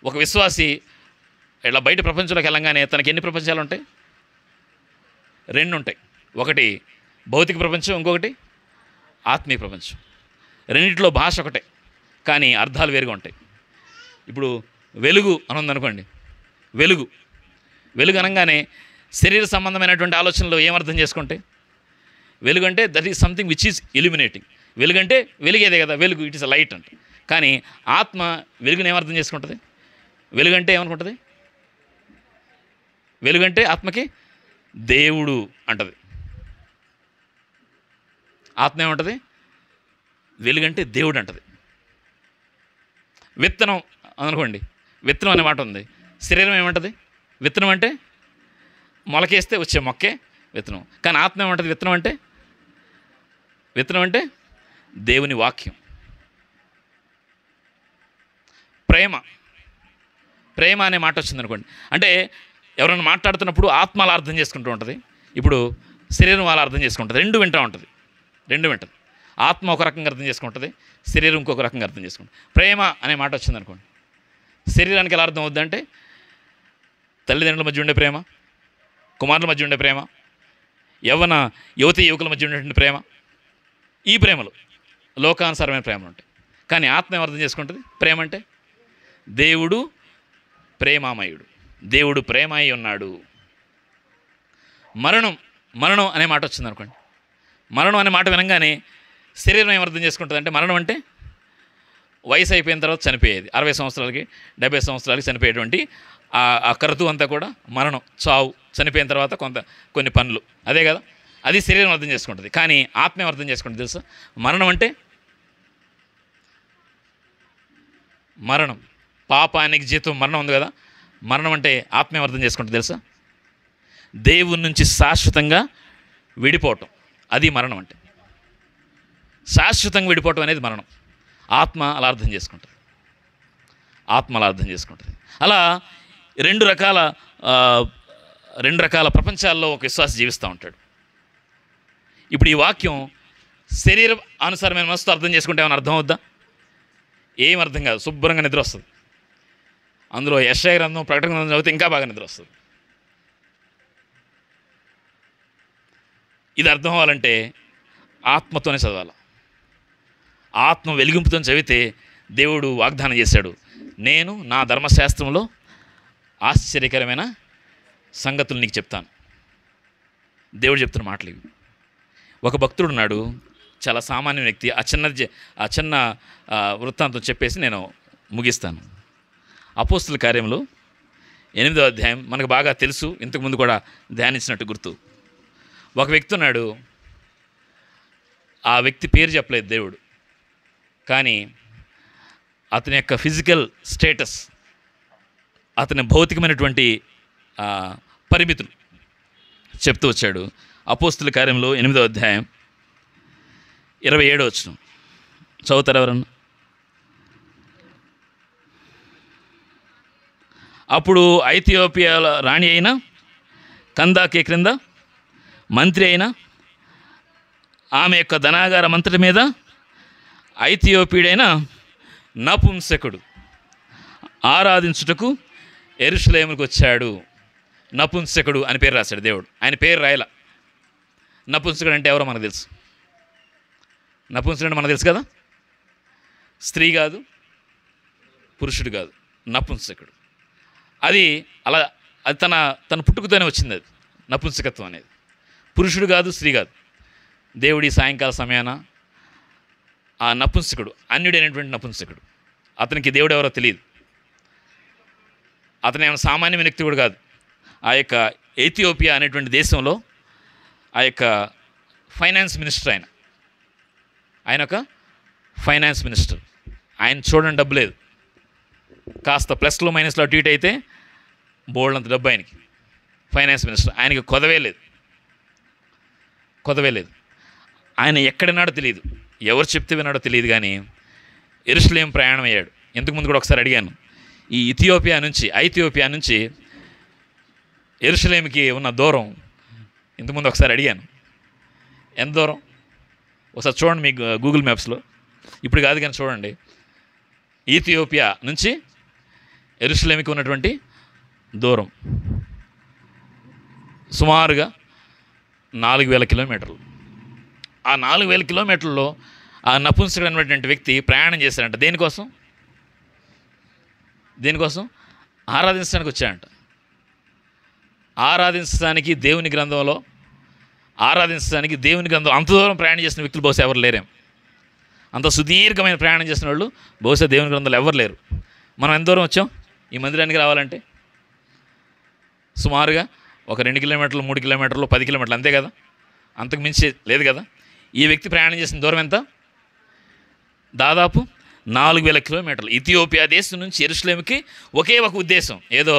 ఒక విశ్వాసి ఇట్లా బయట ప్రపంచంలోకి వెళ్ళంగానే తనకి ఎన్ని ప్రపంచాలు ఉంటాయి? 2 ఉంటాయి. ఒకటి భౌతిక ప్రపంచం, ఇంకొకటి ఆత్మీయ ప్రపంచం. రెండింటిలో భాష ఒకటే, కానీ అర్థాలు వేరుగా ఉంటాయి. ఇప్పుడు వెలుగు అని ఉందనుకోండి. వెలుగు అనగానే శరీర సంబంధమైనటువంటి ఆలోచనలు ఏమర్థం చేసుకుంటే, వెలుగు అంటే that is something which is illuminating. వెలుగు అంటే వెలుగేదే కదా, వెలుగు ఇట్ ఈస్ అ లైట్ అంటే. కానీ ఆత్మ వెలుగుని ఏమర్థం చేసుకుంటుంది? వెలుగంటే ఏమనుకుంటుంది? వెలుగంటే ఆత్మకి దేవుడు అంటది. ఆత్మ ఏమంటుంది? వెలుగంటే దేవుడు అంటది. విత్తనం అనుకోండి, విత్తనం అనే మాట ఉంది. శరీరం ఏమంటుంది? విత్తనం అంటే మొలకేస్తే వచ్చే మొక్కే విత్తనం. కానీ ఆత్మ ఏమంటుంది? విత్తనం అంటే దేవుని వాక్యం. ప్రేమ అనే మాట వచ్చింది అనుకోండి. అంటే ఎవరైనా మాట్లాడుతున్నప్పుడు ఆత్మ అలా అర్థం చేసుకుంటూ ఉంటుంది, ఇప్పుడు శరీరం అలా అర్థం చేసుకుంటుంది. రెండు వింటుంది. ఆత్మ ఒక రకంగా అర్థం చేసుకుంటుంది, శరీరం ఇంకొక రకంగా అర్థం చేసుకుంటుంది. ప్రేమ అనే మాట వచ్చింది అనుకోండి, శరీరానికి ఎలా అర్థం అవుద్దంటే తల్లిదండ్రుల మధ్య ఉండే ప్రేమ, కుమారుల మధ్య ఉండే ప్రేమ, యువకుల మధ్య ఉండేటువంటి ప్రేమ. ఈ ప్రేమలు లోకానుసారమైన ప్రేమలు ఉంటాయి. కానీ ఆత్మ ఏం అర్థం చేసుకుంటుంది? ప్రేమ అంటే దేవుడు ప్రేమామయుడు, దేవుడు ప్రేమ అయి ఉన్నాడు. మరణం అనే మాట వచ్చింది అనుకోండి. మరణం అనే మాట వినగానే శరీరం ఏం అర్థం చేసుకుంటుంది అంటే, మరణం అంటే వయసు అయిపోయిన తర్వాత చనిపోయేది. 60 సంవత్సరాలకి 70 సంవత్సరాలకి చనిపోయేటువంటి ఆ కరుతు అంతా కూడా మరణం, చావు, చనిపోయిన తర్వాత కొన్ని పనులు, అదే కదా, అది శరీరం అర్థం చేసుకుంటుంది. కానీ ఆత్మ ఏం అర్థం చేసుకుంటుంది తెలుసా? మరణం, పాపానికి జీతం మరణం ఉంది కదా, మరణం అంటే ఆత్మ ఏం అర్థం చేసుకుంటుంది తెలుసా? దేవుని నుంచి శాశ్వతంగా విడిపోవటం, అది మరణం అంటే. శాశ్వతంగా విడిపోవటం అనేది మరణం. ఆత్మ అలా అర్థం చేసుకుంటుంది. అలా రెండు రకాల ప్రపంచాల్లో ఒక విశ్వాసి జీవిస్తూ ఉంటాడు. ఇప్పుడు ఈ వాక్యం శరీర అనుసారమైన మనసుతో అర్థం చేసుకుంటే ఏమైనా అర్థం అవుద్దా? ఏం అర్థం కాదు. శుభ్రంగా నిద్ర వస్తుంది. అందులో యెషయా గ్రంథం, ప్రకటన గ్రంథం చదివితే ఇంకా బాగా నిద్ర వస్తుంది. ఇది అర్థం అవ్వాలంటే ఆత్మతోనే చదవాలి. ఆత్మ వెలిగింపుతో చదివితే దేవుడు వాగ్దానం చేశాడు, నేను నా ధర్మశాస్త్రంలో ఆశ్చర్యకరమైన సంగతులు నీకు చెప్తాను. దేవుడు చెప్తున్న మాటలు ఇవి. ఒక భక్తుడు ఉన్నాడు, చాలా సామాన్య వ్యక్తి. ఆ చిన్న వృత్తాంతం చెప్పేసి నేను ముగిస్తాను. అపోస్తుల కార్యములు 8వ అధ్యాయం మనకు బాగా తెలుసు, ఇంతకుముందు కూడా ధ్యానించినట్టు గుర్తు. ఒక వ్యక్తి ఉన్నాడు, ఆ వ్యక్తి పేరు చెప్పలేదు దేవుడు, కానీ అతని యొక్క ఫిజికల్ స్టేటస్, అతని భౌతికమైనటువంటి పరిమితులు చెప్తూ వచ్చాడు. అపోస్తుల కార్యంలో 8వ అధ్యాయం 27వ వచనం చదువుతారు ఎవరన్నా? అప్పుడు ఐథియోపియాల రాణి అయిన కందాకే క్రింద మంత్రి అయిన ఆమె యొక్క ధనాగారం అంతటి మీద ఐథియోపియుడైన నపుంసకుడు ఆరాధించుటకు యెరూషలేముకు వచ్చాడు. నపుంసకుడు అని పేరు రాశాడు దేవుడు, ఆయన పేరు రాయల. నపుంసకుడు అంటే ఎవరో మనకు తెలుసు. నపుంసకుడు అంటే మనకు తెలుసు కదా, స్త్రీ కాదు, పురుషుడు కాదు, నపుంసకుడు. అది తన పుట్టుకతోనే వచ్చింది. అది నపుంసకత్వం అనేది. పురుషుడు కాదు, స్త్రీ కాదు. దేవుడి సాయంకాల సమయాన ఆ నపుంసకుడు, అన్యుడైనటువంటి నపుంసకుడు, అతనికి దేవుడు ఎవరో తెలియదు. అతను ఏమైనా సామాన్యమైన వ్యక్తి కూడా కాదు. ఆ యొక్క ఎథియోపియా అనేటువంటి దేశంలో ఆ యొక్క ఫైనాన్స్ మినిస్టర్ ఆయన ఒక ఫైనాన్స్ మినిస్టర్. ఆయన చూడండి డబ్బు లేదు, కాస్త ప్లస్లో మైనస్లో అటు ఇటు అయితే బోల్డంత డబ్బు ఆయనకి. ఫైనాన్స్ మినిస్టర్, ఆయనకి కొదవే లేదు. ఆయన ఎక్కడున్నాడో తెలియదు, ఎవరు చెప్తే విన్నాడో తెలియదు, కానీ యెరూషలేము ప్రయాణం అయ్యాడు. ఇంతకుముందు కూడా ఒకసారి అడిగాను, ఈ ఐథియోపియా నుంచి యెరూషలేముకి ఉన్న దూరం ఇంతకుముందు ఒకసారి అడిగాను, ఎంత దూరం ఒకసారి చూడండి మీ గూగుల్ మ్యాప్స్లో. ఇప్పుడు కాదు కానీ చూడండి, ఇథియోపియా నుంచి యెరూషలేముకి ఉన్నటువంటి దూరం సుమారుగా 4000 కిలోమీటర్లు. ఆ 4000 కిలోమీటర్లలో ఆ నపుంసకుడు అనేటువంటి వ్యక్తి ప్రయాణం చేశాడంట. దేనికోసం? ఆరాధించడానికి వచ్చాడంట. ఆరాధించడానికి దేవుని గ్రంథం అంత దూరం ప్రయాణం చేసిన వ్యక్తులు బహుశా ఎవరు లేరేం. అంత సుదీర్ఘమైన ప్రయాణం చేసిన వాళ్ళు బహుశా దేవుని గ్రంథంలో ఎవరు లేరు. మనం ఎంత దూరం వచ్చాం ఈ మందిరానికి రావాలంటే? సుమారుగా ఒక 2 కిలోమీటర్లు, 3 కిలోమీటర్లు, 10 కిలోమీటర్లు, అంతే కదా, అంతకు మించి లేదు కదా. ఈ వ్యక్తి ప్రయాణం చేసిన దూరం ఎంత? దాదాపు 4000 కిలోమీటర్లు. ఇథియోపియా దేశం నుంచి యెరూషలేముకి ఒకే ఒక ఉద్దేశం, ఏదో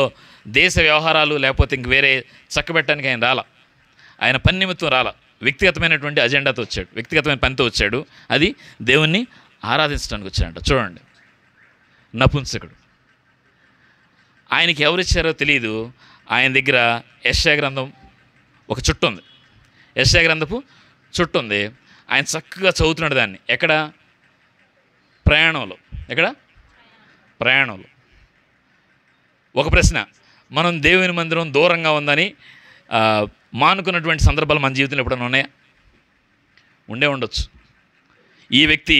దేశ వ్యవహారాలు లేకపోతే ఇంక వేరే చక్కబెట్టడానికి ఆయన రాలా. ఆయన పని నిమిత్తం రాలా, వ్యక్తిగతమైనటువంటి అజెండాతో వచ్చాడు, వ్యక్తిగతమైన పనితో వచ్చాడు. అది దేవుణ్ణి ఆరాధించడానికి వచ్చాడంట. చూడండి, నపుంసకుడు. ఆయనకి ఎవరిచ్చారో తెలియదు. ఆయన దగ్గర యెషయా గ్రంథం ఒక చుట్టు ఉంది, యెషయా గ్రంథపు చుట్టు ఉంది. ఆయన చక్కగా చదువుతున్నాడు దాన్ని. ప్రయాణంలో ఒక ప్రశ్న, మనం దేవుని మందిరం దూరంగా ఉందని మానుకున్నటువంటి సందర్భాలు మన జీవితంలో ఎప్పుడైనా ఉన్నాయా? ఉండొచ్చు. ఈ వ్యక్తి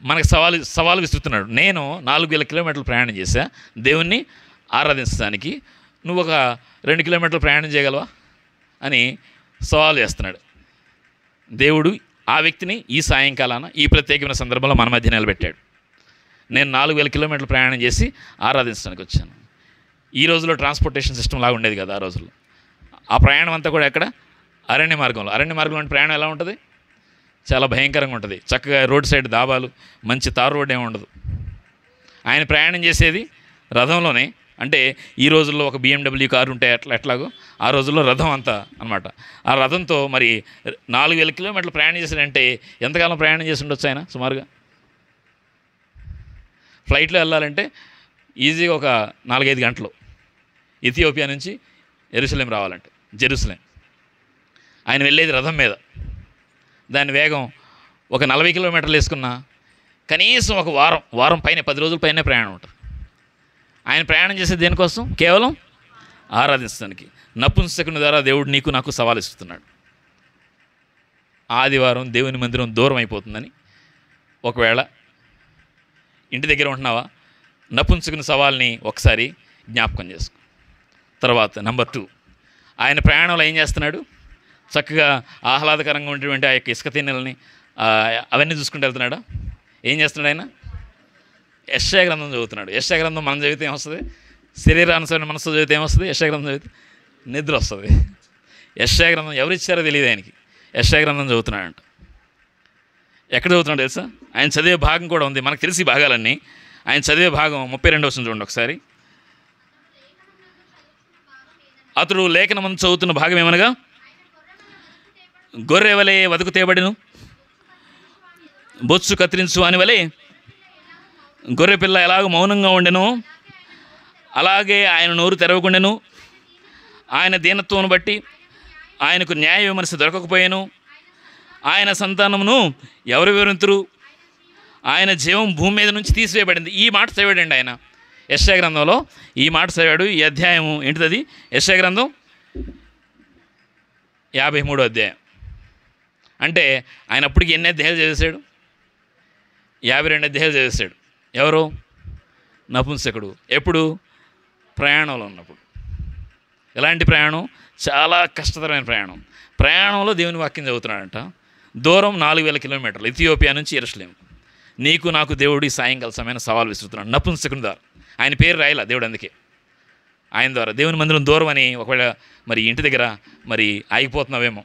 మనకు సవాలు విసురుతున్నాడు. నేను 4000 కిలోమీటర్లు ప్రయాణం చేశా దేవుణ్ణి ఆరాధించడానికి, నువ్వు ఒక 2 కిలోమీటర్లు ప్రయాణం చేయగలవా అని సవాలు చేస్తున్నాడు. దేవుడు ఆ వ్యక్తిని ఈ సాయంకాలాన ఈ ప్రత్యేకమైన సందర్భంలో మన మధ్య నిలబెట్టాడు. నేను 4000 కిలోమీటర్లు ప్రయాణం చేసి ఆరాధించడానికి వచ్చాను. ఈ రోజుల్లో ట్రాన్స్పోర్టేషన్ సిస్టమ్ లాగా ఉండేది కదా ఆ రోజుల్లో. ఆ ప్రయాణం అంతా కూడా ఎక్కడ? అరణ్య మార్గంలో అంటే ప్రయాణం ఎలా ఉంటుంది? చాలా భయంకరంగా ఉంటుంది. చక్కగా రోడ్ సైడ్ దాబాలు, మంచి తారు రోడ్ ఏమి ఉండదు. ఆయన ప్రయాణం చేసేది రథంలోనే. అంటే ఈ రోజుల్లో ఒక BMW కారు ఉంటే ఎట్లాగో ఆ రోజుల్లో రథం అంతా అనమాట. ఆ రథంతో మరి 4000 కిలోమీటర్లు ప్రయాణం చేశాడంటే ఎంతకాలం ప్రయాణం చేసి ఉండొచ్చు ఆయన? సుమారుగా ఫ్లైట్లో వెళ్ళాలంటే ఈజీగా ఒక 4-5 గంటలు. ఇథియోపియా నుంచి యెరూషలేం రావాలంటే, జెరూసలేం. ఆయన వెళ్ళేది రథం మీద. దాని వేగం ఒక 40 కిలోమీటర్లు వేసుకున్నా కనీసం ఒక వారం పైన, 10 రోజుల పైనే ప్రయాణం ఉంటుంది. ఆయన ప్రయాణం చేసేది దేనికోసం? కేవలం ఆరాధించడానికి. నపుంసకుని ద్వారా దేవుడు నీకు నాకు సవాలు ఇస్తున్నాడు. ఆదివారం దేవుని మందిరం దూరం అయిపోతుందని ఒకవేళ ఇంటి దగ్గర ఉంటున్నావా? నపుంసకుని సవాల్ని ఒకసారి జ్ఞాపకం చేసుకో. తర్వాత నెంబర్ 2, ఆయన ప్రయాణంలో ఏం చేస్తున్నాడు? చక్కగా ఆహ్లాదకరంగా ఉన్నటువంటి ఆ యొక్క ఇసుక తిన్నెలని అవన్నీ చూసుకుంటూ వెళ్తున్నాడా? ఏం చేస్తున్నాడు ఆయన? యెషయా గ్రంథం చదువుతున్నాడు. యెషయా గ్రంథం మనం చదివితే ఏమొస్తుంది? శరీరానుసరణ మనసు చదివితే ఏమొస్తుంది? యెషయా గ్రంథం చదివితే నిద్ర వస్తుంది. యెషయా గ్రంథం ఎవరిచ్చారో తెలియదు ఆయనకి. యెషయా గ్రంథం చదువుతున్నాడంట. ఎక్కడ చదువుతున్నాడు తెలుసా? ఆయన చదివే భాగం కూడా ఉంది, మనకు తెలిసి భాగాలన్నీ. ఆయన చదివే భాగం 32వ వచనం చూడండి ఒకసారి. అతడు లేఖనమందు చదువుతున్న భాగం ఏమనగా, గొర్రె వలె వదకు తేబడిను, బొచ్చు కత్తిరించు అని వలె గొర్రె పిల్ల ఎలాగో మౌనంగా ఉండెను, అలాగే ఆయన నోరు తెరవకుండెను. ఆయన దీనత్వం బట్టి ఆయనకు న్యాయ విమర్శ దొరకకపోయాను. ఆయన సంతానమును ఎవరు వివరింతురు? ఆయన జీవం భూమి మీద నుంచి తీసివేయబడింది. ఈ మాట చదివాడండి ఆయన యెషయా గ్రంథంలో. ఈ మాట చదివాడు. ఈ అధ్యాయం ఏంటిది? యెషయా గ్రంథం 53వ అధ్యాయం. అంటే ఆయన అప్పటికి ఎన్ని అధ్యాయాలు చదివేశాడు? 52 అధ్యాయాలు చదివేశాడు. ఎవరు? నపుంసకుడు. ఎప్పుడు? ప్రయాణంలో ఉన్నప్పుడు. ఎలాంటి ప్రయాణం? చాలా కష్టతరమైన ప్రయాణం. ప్రయాణంలో దేవుని వాక్యం చదువుతున్నాడంట. దూరం 4000 కిలోమీటర్లు, ఇథియోపియా నుంచి యెరూషలేము. నీకు నాకు దేవుడు ఈ సాయంకాల సమయాన్ని సవాల్ విసురుతున్నాడు. నపుంసకుని ద్వారా. ఆయన పేరు రాయలా దేవుడు, అందుకే ఆయన ద్వారా. దేవుని మందిరం దూరం అని ఒకవేళ మరి ఇంటి దగ్గర మరి ఆగిపోతున్నావేమో,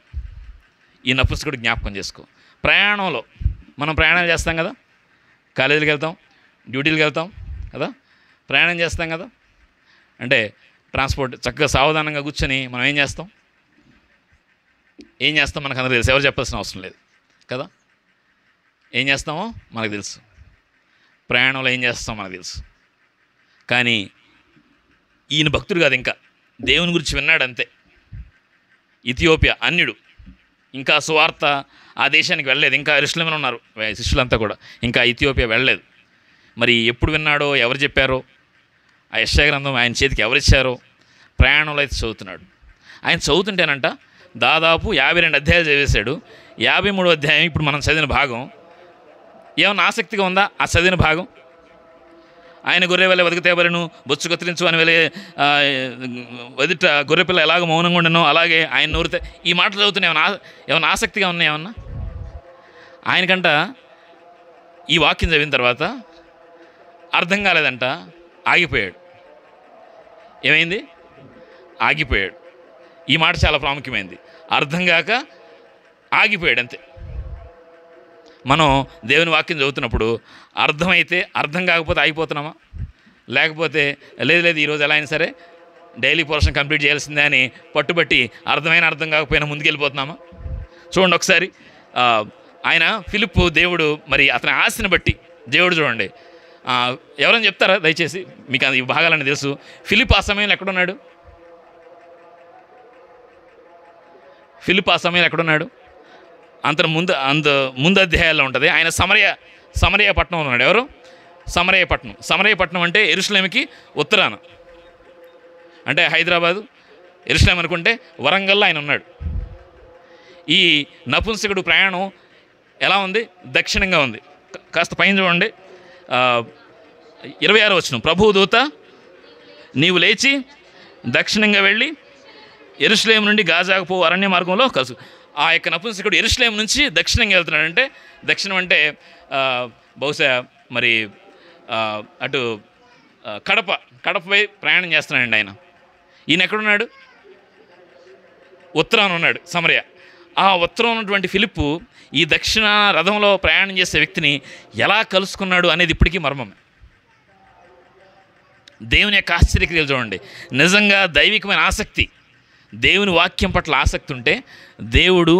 ఈ నపుంసకుడు జ్ఞాపకం చేసుకో. ప్రయాణంలో మనం ప్రయాణాలు చేస్తాం కదా, కాలేజీకి వెళ్తాం, డ్యూటీలకు వెళ్తాం కదా, ప్రయాణం చేస్తాం కదా. అంటే ట్రాన్స్పోర్ట్ చక్కగా సావధానంగా కూర్చొని మనం ఏం చేస్తాం మనకు అందరూ తెలుసు, ఎవరు చెప్పాల్సిన అవసరం లేదు కదా. ఏం చేస్తామో మనకు తెలుసు. ప్రయాణంలో ఏం చేస్తామో మనకు తెలుసు. కానీ ఈయన భక్తుడు కాదు, ఇంకా దేవుని గురించి విన్నాడు అంతే. ఇథియోపియా అన్యుడు, ఇంకా సువార్త ఆ దేశానికి వెళ్ళలేదు. ఇంకా యెరూషలేములో ఉన్నారు శిష్యులంతా కూడా, ఇంకా ఇథియోపియా వెళ్ళలేదు. మరి ఎప్పుడు విన్నాడో, ఎవరు చెప్పారో, ఆ యెషయా గ్రంథం ఆయన చేతికి ఎవరిచ్చారో, ప్రయాణంలో అయితే చదువుతున్నాడు. ఆయన చదువుతుంటేనంట దాదాపు 52 అధ్యాయాలు చదివేశాడు. 53వ అధ్యాయం ఇప్పుడు మనం చదివిన భాగం ఏమన్నా ఆసక్తిగా ఉందా? ఆ చదివిన భాగం, ఆయన గొర్రె వలె వదకు తేబడెను, బొచ్చు కత్తిరించు అని వలె వదిట గొర్రెపిల్ల ఎలాగ మౌనంగా ఉండను, అలాగే ఆయన నోరు ఈ మాటలు చదువుతున్నా ఏమన్నా ఆసక్తిగా ఉన్నాయి? ఏమన్నా? ఆయనకంట ఈ వాక్యం చదివిన తర్వాత అర్థం కాలేదంట, ఆగిపోయాడు. ఏమైంది? ఆగిపోయాడు. ఈ మాట చాలా ప్రాముఖ్యమైనది. అర్థం కాక ఆగిపోయాడు అంతే. మనం దేవుని వాక్యం చదువుతున్నప్పుడు అర్థమైతే, అర్థం కాకపోతే ఆగిపోతున్నామా? లేకపోతే లేదు ఈరోజు ఎలా అయినా సరే డైలీ పోర్షన్ కంప్లీట్ చేయాల్సిందే అని పట్టుబట్టి అర్థం కాకపోయినా ముందుకెళ్ళిపోతున్నామా? చూడండి ఒకసారి. ఆయన ఫిలిప్పు దేవుడు మరి అతని ఆశని బట్టి దేవుడు చూడండి, ఎవరైనా చెప్తారా దయచేసి? మీకు ఈ భాగాలన్నీ తెలుసు. ఫిలిప్ ఆ సమయంలో ఎక్కడున్నాడు? ఫిలిప్ ఆ సమయంలో ఎక్కడున్నాడు? అంత ముందు అధ్యాయాల్లో ఉంటుంది. ఆయన సమరయ పట్టణంలో ఉన్నాడు. ఎవరు? సమరయ పట్టణం అంటే యెరూషలేముకి ఉత్తరాన, అంటే హైదరాబాదు యెరూషలేం అనుకుంటే వరంగల్లో ఆయన ఉన్నాడు. ఈ నపుంసకుడు ప్రయాణం ఎలా ఉంది? దక్షిణంగా ఉంది. కాస్త పైన చూడండి, 26వ వచనం. ప్రభువు దూత నీవు లేచి దక్షిణంగా వెళ్ళి యెరూషలేం నుండి గాజాకు పో అరణ్య మార్గంలో కలుసు. ఆ యొక్క నపుంసకుడు యెరూషలేం నుంచి దక్షిణంగా వెళ్తున్నాడు. అంటే దక్షిణం అంటే బహుశా మరి అటు కడపపై ప్రయాణం చేస్తున్నాడండి ఆయన. ఈయన ఎక్కడున్నాడు? ఉత్తరాన ఉన్నాడు, సమరయ. ఆ ఉత్తరం ఉన్నటువంటి ఫిలిప్పు ఈ దక్షిణ రథంలో ప్రయాణం చేసే వ్యక్తిని ఎలా కలుసుకున్నాడు అనేది ఇప్పటికీ మర్మమే. దేవుని యొక్క ఆశ్చర్యక్రియలు చూడండి. నిజంగా దైవికమైన ఆసక్తి, దేవుని వాక్యం పట్ల ఆసక్తి ఉంటే దేవుడు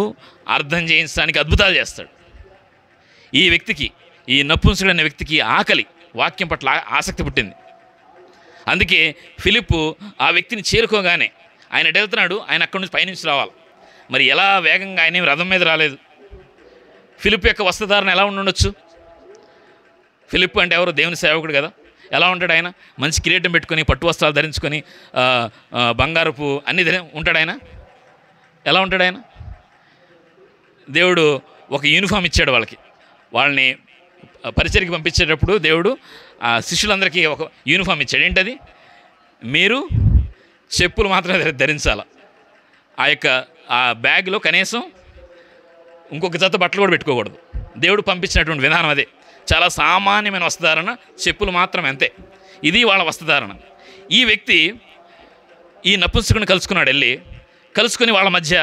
అర్థం చేయించడానికి అద్భుతాలు చేస్తాడు. ఈ వ్యక్తికి, ఈ నపుంసకుడు అనే వ్యక్తికి వాక్యం పట్ల ఆసక్తి పుట్టింది. అందుకే ఫిలిప్పు ఆ వ్యక్తిని చేరుకోగానే ఆయన వెళ్తున్నాడు, ఆయన అక్కడి నుంచి పైనుంచి రావాలి. మరి ఎలా వేగంగా ఆయన రథం మీద రాలేదు. ఫిలిప్పు యొక్క వస్త్రధారణ ఎలా ఉండొచ్చు? ఫిలిప్పు అంటే ఎవరు? దేవుని సేవకుడు కదా. ఎలా ఉంటాడు ఆయన? మంచి కిరీటం పెట్టుకొని, పట్టు వస్త్రాలు ధరించుకొని, బంగారపు అన్ని ఉంటాడు ఆయన. ఎలా ఉంటాడు ఆయన? దేవుడు ఒక యూనిఫామ్ ఇచ్చాడు వాళ్ళని పరిచర్కి పంపించేటప్పుడు దేవుడు శిష్యులందరికీ ఒక యూనిఫామ్ ఇచ్చాడు. ఏంటది? మీరు చెప్పులు మాత్రమే ధరించాల. ఆ బ్యాగ్లో కనీసం ఇంకొక జత బట్టలు కూడా పెట్టుకోకూడదు. దేవుడు పంపించినటువంటి విధానం అదే. చాలా సామాన్యమైన వస్త్రధారణ, చెప్పులు మాత్రమే, అంతే. ఇది వాళ్ళ వస్త్రధారణ. ఈ వ్యక్తి ఈ నపుంసకుని కలుసుకుని వాళ్ళ మధ్య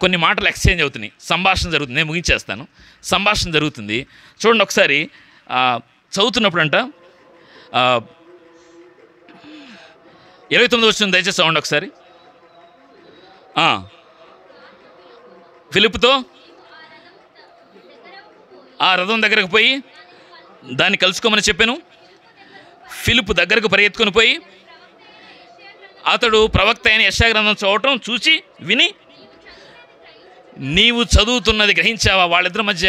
కొన్ని మాటలు ఎక్స్చేంజ్ అవుతున్నాయి, సంభాషణ జరుగుతుంది. నేను ముగించేస్తాను. సంభాషణ జరుగుతుంది. చూడండి ఒకసారి చదువుతున్నప్పుడంట 29 వచ్చిన దయచేసి చదవండి ఒకసారి. ఫిలిప్పుతో ఆ రథం దగ్గరకు పోయి దాన్ని కలుసుకోమని చెప్పాను. ఫిలిప్పు దగ్గరకు పరిగెత్తుకొని పోయి అతడు ప్రవక్త అయిన యెషయా గ్రంథం చదవటం చూచి విని, నీవు చదువుతున్నది గ్రహించావా? వాళ్ళిద్దరి మధ్య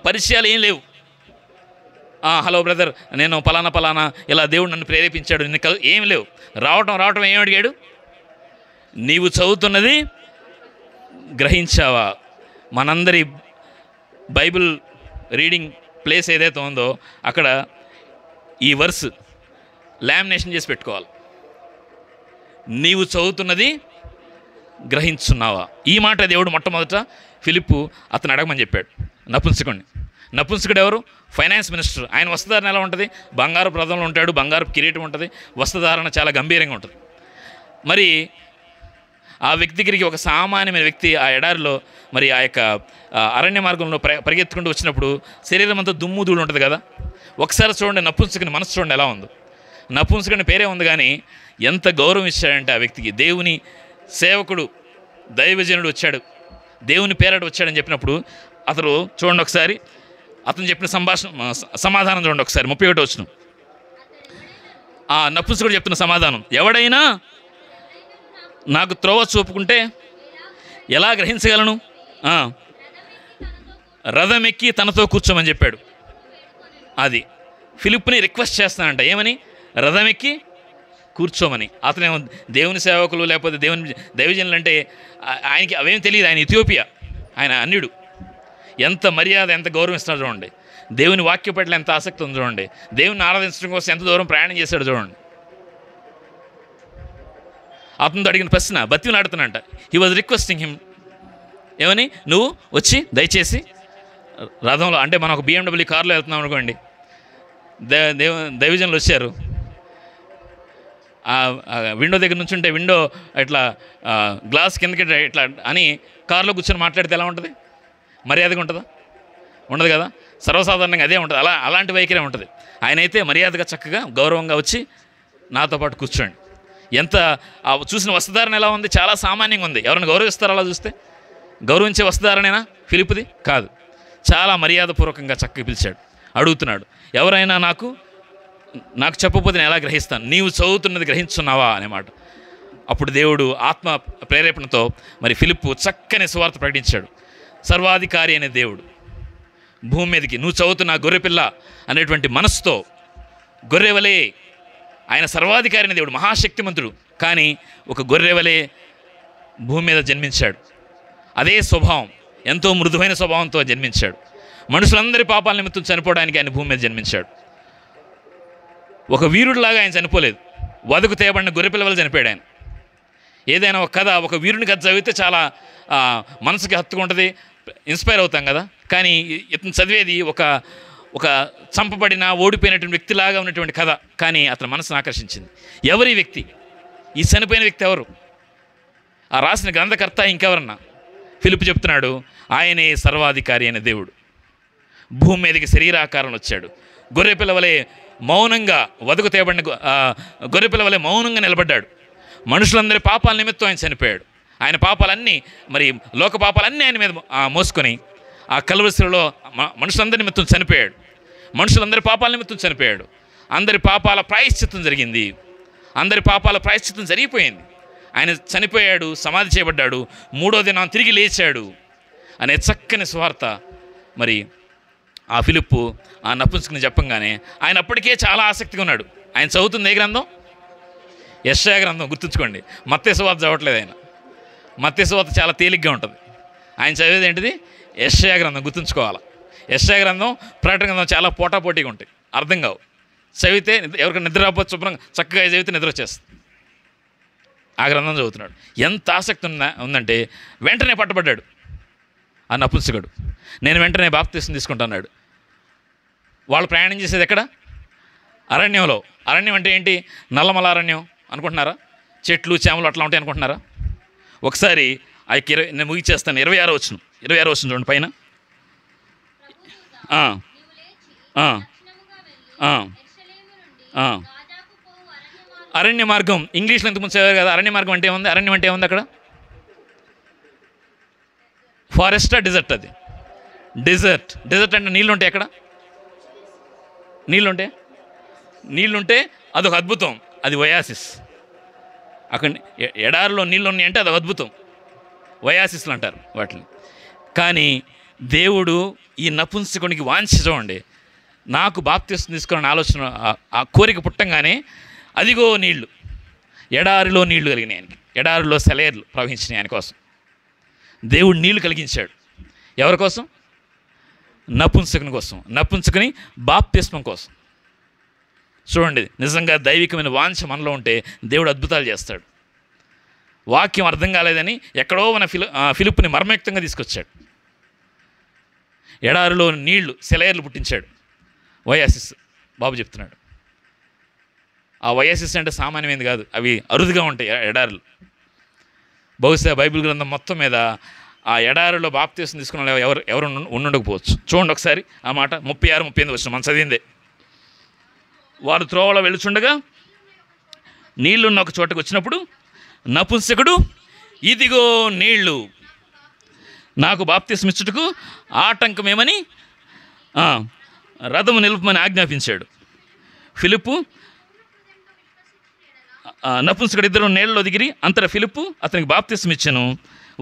పరిచయాలు ఏం లేవు. హలో బ్రదర్, నేను పలానా ఇలా దేవుడు నన్ను ప్రేరేపించాడు, ఏమి లేవు. రావటం ఏం అడిగాడు? నీవు చదువుతున్నది గ్రహించావా? మనందరి బైబిల్ రీడింగ్ ప్లేస్ ఏదైతే ఉందో అక్కడ ఈ వర్స్ లామినేషన్ చేసి పెట్టుకోవాలి. నీవు చదువుతున్నది గ్రహించున్నావా? ఈ మాట దేవుడు మొట్టమొదట ఫిలిప్పు అతను అడగమని చెప్పాడు. నపుంసకుడు ఎవరు? Finance minister. ఆయన వస్త్రధారణ ఎలా ఉంటుంది? బంగారు రథంలో ఉంటాడు, బంగారు కిరీటం ఉంటుంది, వస్త్రధారణ చాలా గంభీరంగా ఉంటుంది. మరి ఆ వ్యక్తి దగ్గరికి ఒక సామాన్యమైన వ్యక్తి ఆ ఎడారిలో మరి ఆ యొక్క అరణ్య మార్గంలో పరిగెత్తుకుంటూ వచ్చినప్పుడు శరీరం అంతా దుమ్ము ధూళి ఉంటుంది కదా. ఒకసారి చూడండి నపుంసకుని మనసు చూడండి ఎలా ఉందో. నపుంసకుని పేరే ఉంది కానీ ఎంత గౌరవం ఇచ్చాడంటే ఆ వ్యక్తికి. దేవుని సేవకుడు, దైవజనుడు వచ్చాడు, దేవుని పేరడు వచ్చాడని చెప్పినప్పుడు అతను చూడండి ఒకసారి అతను చెప్పిన సమాధానం చూడండి ఒకసారి. 31 వచనం. ఆ నపుంసకుడు చెప్తున్న సమాధానం, ఎవడైనా నాకు త్రోవ చూపుకుంటే ఎలా గ్రహించగలను? రథమెక్కి తనతో కూర్చోమని చెప్పాడు. అది ఫిలిప్పుని రిక్వెస్ట్ చేస్తానంట, ఏమని? రథమెక్కి కూర్చోమని. అతనేమో దేవుని సేవకులు లేకపోతే దైవజనులు అంటే ఆయనకి అవేం తెలియదు. ఆయన ఇథియోపియా, ఆయన అన్యుడు. ఎంత మర్యాద, ఎంత గౌరవిస్తాడు చూడండి. దేవుని వాక్య పట్ల ఎంత ఆసక్తి ఉంది చూడండి. దేవుని ఆరాధించడం కోసం ఎంత దూరం ప్రయాణం చేశాడు చూడండి. అతనితో అడిగిన ప్రశ్న బతిమలాడుతున్నంట. హీ వాజ్ రిక్వెస్టింగ్ హిమ్, ఏమని? నువ్వు వచ్చి దయచేసి రథంలో, అంటే మనం ఒక BMW కార్లో వెళ్తున్నాం అనుకోండి, దైవజనులు వచ్చారు, విండో దగ్గర నుంచి ఉంటే విండో ఇట్లా గ్లాస్ కిందకి ఇట్లా అని కారులో కూర్చొని మాట్లాడితే ఎలా ఉంటుంది? మర్యాదగా ఉంటుందా? ఉండదు కదా. సర్వసాధారణంగా అదే ఉంటుంది. అలాంటి వైఖరే ఉంటుంది. ఆయన అయితే మర్యాదగా చక్కగా గౌరవంగా వచ్చి నాతో పాటు కూర్చోండి. ఎంత చూసిన వస్త్రధారణ ఎలా ఉంది? చాలా సామాన్యంగా ఉంది. ఎవరైనా గౌరవిస్తారా అలా చూస్తే? గౌరవించే వస్త్రధారణేనా ఫిలిప్పుది? కాదు. చాలా మర్యాదపూర్వకంగా చక్కగా పిలిచాడు. అడుగుతున్నాడు, ఎవరైనా నాకు చెప్పకపోతే నేను ఎలా గ్రహిస్తాను? నీవు చదువుతున్నది గ్రహించున్నావా అనే మాట. అప్పుడు దేవుడు ఆత్మ ప్రేరేపణతో మరి ఫిలిప్పు చక్కని సువార్త ప్రకటించాడు. సర్వాధికారి అనే దేవుడు భూమి మీదకి నువ్వు చదువుతున్న గొర్రెపిల్ల అనేటువంటి మనసుతో, గొర్రెవలే, ఆయన సర్వాధికారి అనే దేవుడు, మహాశక్తిమంతుడు, కానీ ఒక గొర్రెవలే భూమి మీద జన్మించాడు. అదే స్వభావం, ఎంతో మృదువైన స్వభావంతో జన్మించాడు. మనుషులందరి పాపాల నిమిత్తం చనిపోవడానికి ఆయన భూమి మీద జన్మించాడు. ఒక వీరుడిలాగా ఆయన చనిపోలేదు. వదకు తేయబడిన గొర్రెపిల్లవలు చనిపోయాడు ఆయన. ఏదైనా ఒక కథ, ఒక వీరుని కథ చదివితే చాలా మనసుకి హత్తుకుంటుంది, ఇన్స్పైర్ అవుతాం కదా. కానీ ఇతను చదివేది ఒక చంపబడిన, ఓడిపోయినటువంటి వ్యక్తిలాగా ఉన్నటువంటి కథ. కానీ అతని మనసును ఆకర్షించింది. ఎవరి వ్యక్తి? ఈ చనిపోయిన వ్యక్తి ఎవరు? ఆ రాసిన గ్రంథకర్త ఇంకెవరన్నా? ఫిలిప్పు చెప్తున్నాడు, ఆయనే సర్వాధికారి అయిన దేవుడు. భూమి మీదకి శరీరాకారంలో వచ్చాడు. గొర్రెపిల్లవలే మౌనంగా, వదకు తేబడిన గొర్రెపిల్లవలే మౌనంగా నిలబడ్డాడు. మనుషులందరి పాపాల నిమిత్తం ఆయన చనిపోయాడు. ఆయన పాపాలన్నీ, మరి లోక పాపాలన్నీ ఆయన మీద మోసుకొని ఆ కల్వరిశిలలో మనుషులందరి నిమిత్తం చనిపోయాడు. మనుషులందరి పాపాల నిమిత్తం చనిపోయాడు. అందరి పాపాల ప్రాయశ్చిత్తం జరిగింది. అందరి పాపాల ప్రాయశ్చిత్తం జరిగిపోయింది. ఆయన చనిపోయాడు, సమాధి చేయబడ్డాడు, 3వ దినం తిరిగి లేచాడు అనే చక్కని సువార్త మరి ఆ ఫిలిప్పు ఆ నపుంసకుని చెప్పంగానే ఆయన అప్పటికే చాలా ఆసక్తిగా ఉన్నాడు. ఆయన చదువుతుంది ఏ గ్రంథం? యెషయా గ్రంథం. గుర్తుంచుకోండి, మత్తయి సువార్త చదవట్లేదు ఆయన. మత్తయి సువార్త చాలా తేలిగ్గా ఉంటుంది. ఆయన చదివేది ఏంటిది? యెషయా గ్రంథం. గుర్తుంచుకోవాలి. యెషయా గ్రంథం, ప్రకటన గ్రంథం చాలా పోటాపోటీగా ఉంటాయి, అర్థం కావు. చదివితే ఎవరికైనా నిద్ర రాకపోతే శుభ్రంగా చక్కగా చదివితే నిద్ర వచ్చేస్తుంది. ఆ గ్రంథం చదువుతున్నాడు. ఎంత ఆసక్తి ఉందంటే వెంటనే పట్టబడ్డాడు ఆ నపుంసకుడు. నేను వెంటనే బాప్తిసం తీసుకుంటున్నాడు. వాళ్ళు ప్రయాణం చేసేది ఎక్కడ? అరణ్యంలో. అరణ్యం అంటే ఏంటి? నల్లమల అరణ్యం అనుకుంటున్నారా? చెట్లు చేమలు అట్లా ఉంటాయి అనుకుంటున్నారా? ఒకసారి నేను ముగిచేస్తాను. 26వ వచనం చూడండి పైన. అరణ్య మార్గం ఇంగ్లీష్లో ఎంత ముందు చదివారు కదా. అరణ్య మార్గం అంటే ఏముంది? అరణ్యం అంటే ఏముంది అక్కడ? ఫారెస్టా డిజర్ట్? అది డిజర్ట్. డిజర్ట్ అంటే నీళ్ళు ఉంటాయి. ఎక్కడ నీళ్ళుంటే అదొక అద్భుతం. అది వయాసిస్. అక్కడ ఎడారిలో నీళ్ళు ఉన్నాయంటే అదొక అద్భుతం. వయాసిస్లు అంటారు వాటిని. కానీ దేవుడు ఈ నపుంసకునికి వాంఛ చూడండి, నాకు బాప్తిసం తీసుకోవాలని ఆలోచన, ఆ కోరిక పుట్టంగానే అదిగో నీళ్లు, ఎడారిలో నీళ్లు కలిగినాయి ఆయనకి. ఎడారిలో సెలయేర్లు ప్రవహించినాయి ఆయన కోసం. దేవుడు నీళ్లు కలిగించాడు. ఎవరి కోసం? నపుంసకుని కోసం. నపుంసకుని బాప్తిస్మం కోసం. చూడండి, నిజంగా దైవికమైన వాంఛ మనలో ఉంటే దేవుడు అద్భుతాలు చేస్తాడు. వాక్యం అర్థం కాలేదని ఎక్కడో మన ఫిలిప్పుని మర్మయుక్తంగా తీసుకొచ్చాడు. ఎడారిలో నీళ్లు సెలయేర్లు పుట్టించాడు. వయాసిస్ బాబు చెప్తున్నాడు. ఆ వయాసిస్ అంటే సామాన్యమైనది కాదు, అవి అరుదుగా ఉంటాయి ఎడారులు. బహుశా బైబిల్ గ్రంథం మొత్తం మీద ఆ ఎడారిలో బాప్తిసం తీసుకున్న ఎవరు ఉండకపోవచ్చు. చూడండి ఒకసారి ఆ మాట. 36, 38 వచ్చిన మనం చదివిందే. వారు త్రోవలో వెళుచుండగా నీళ్లున్న ఒక చోటకు వచ్చినప్పుడు నపుంసకుడు, ఇదిగో నీళ్లు, నాకు బాప్తిసం ఇచ్చుటకు ఆటంకమేమని రథము నిలుపమని ఆజ్ఞాపించాడు. ఫిలిప్పు నపుంసకుడు ఇద్దరు నీళ్ళలో దిగిరి. అంతటా ఫిలిప్పు అతనికి బాప్తిసం ఇచ్చాను.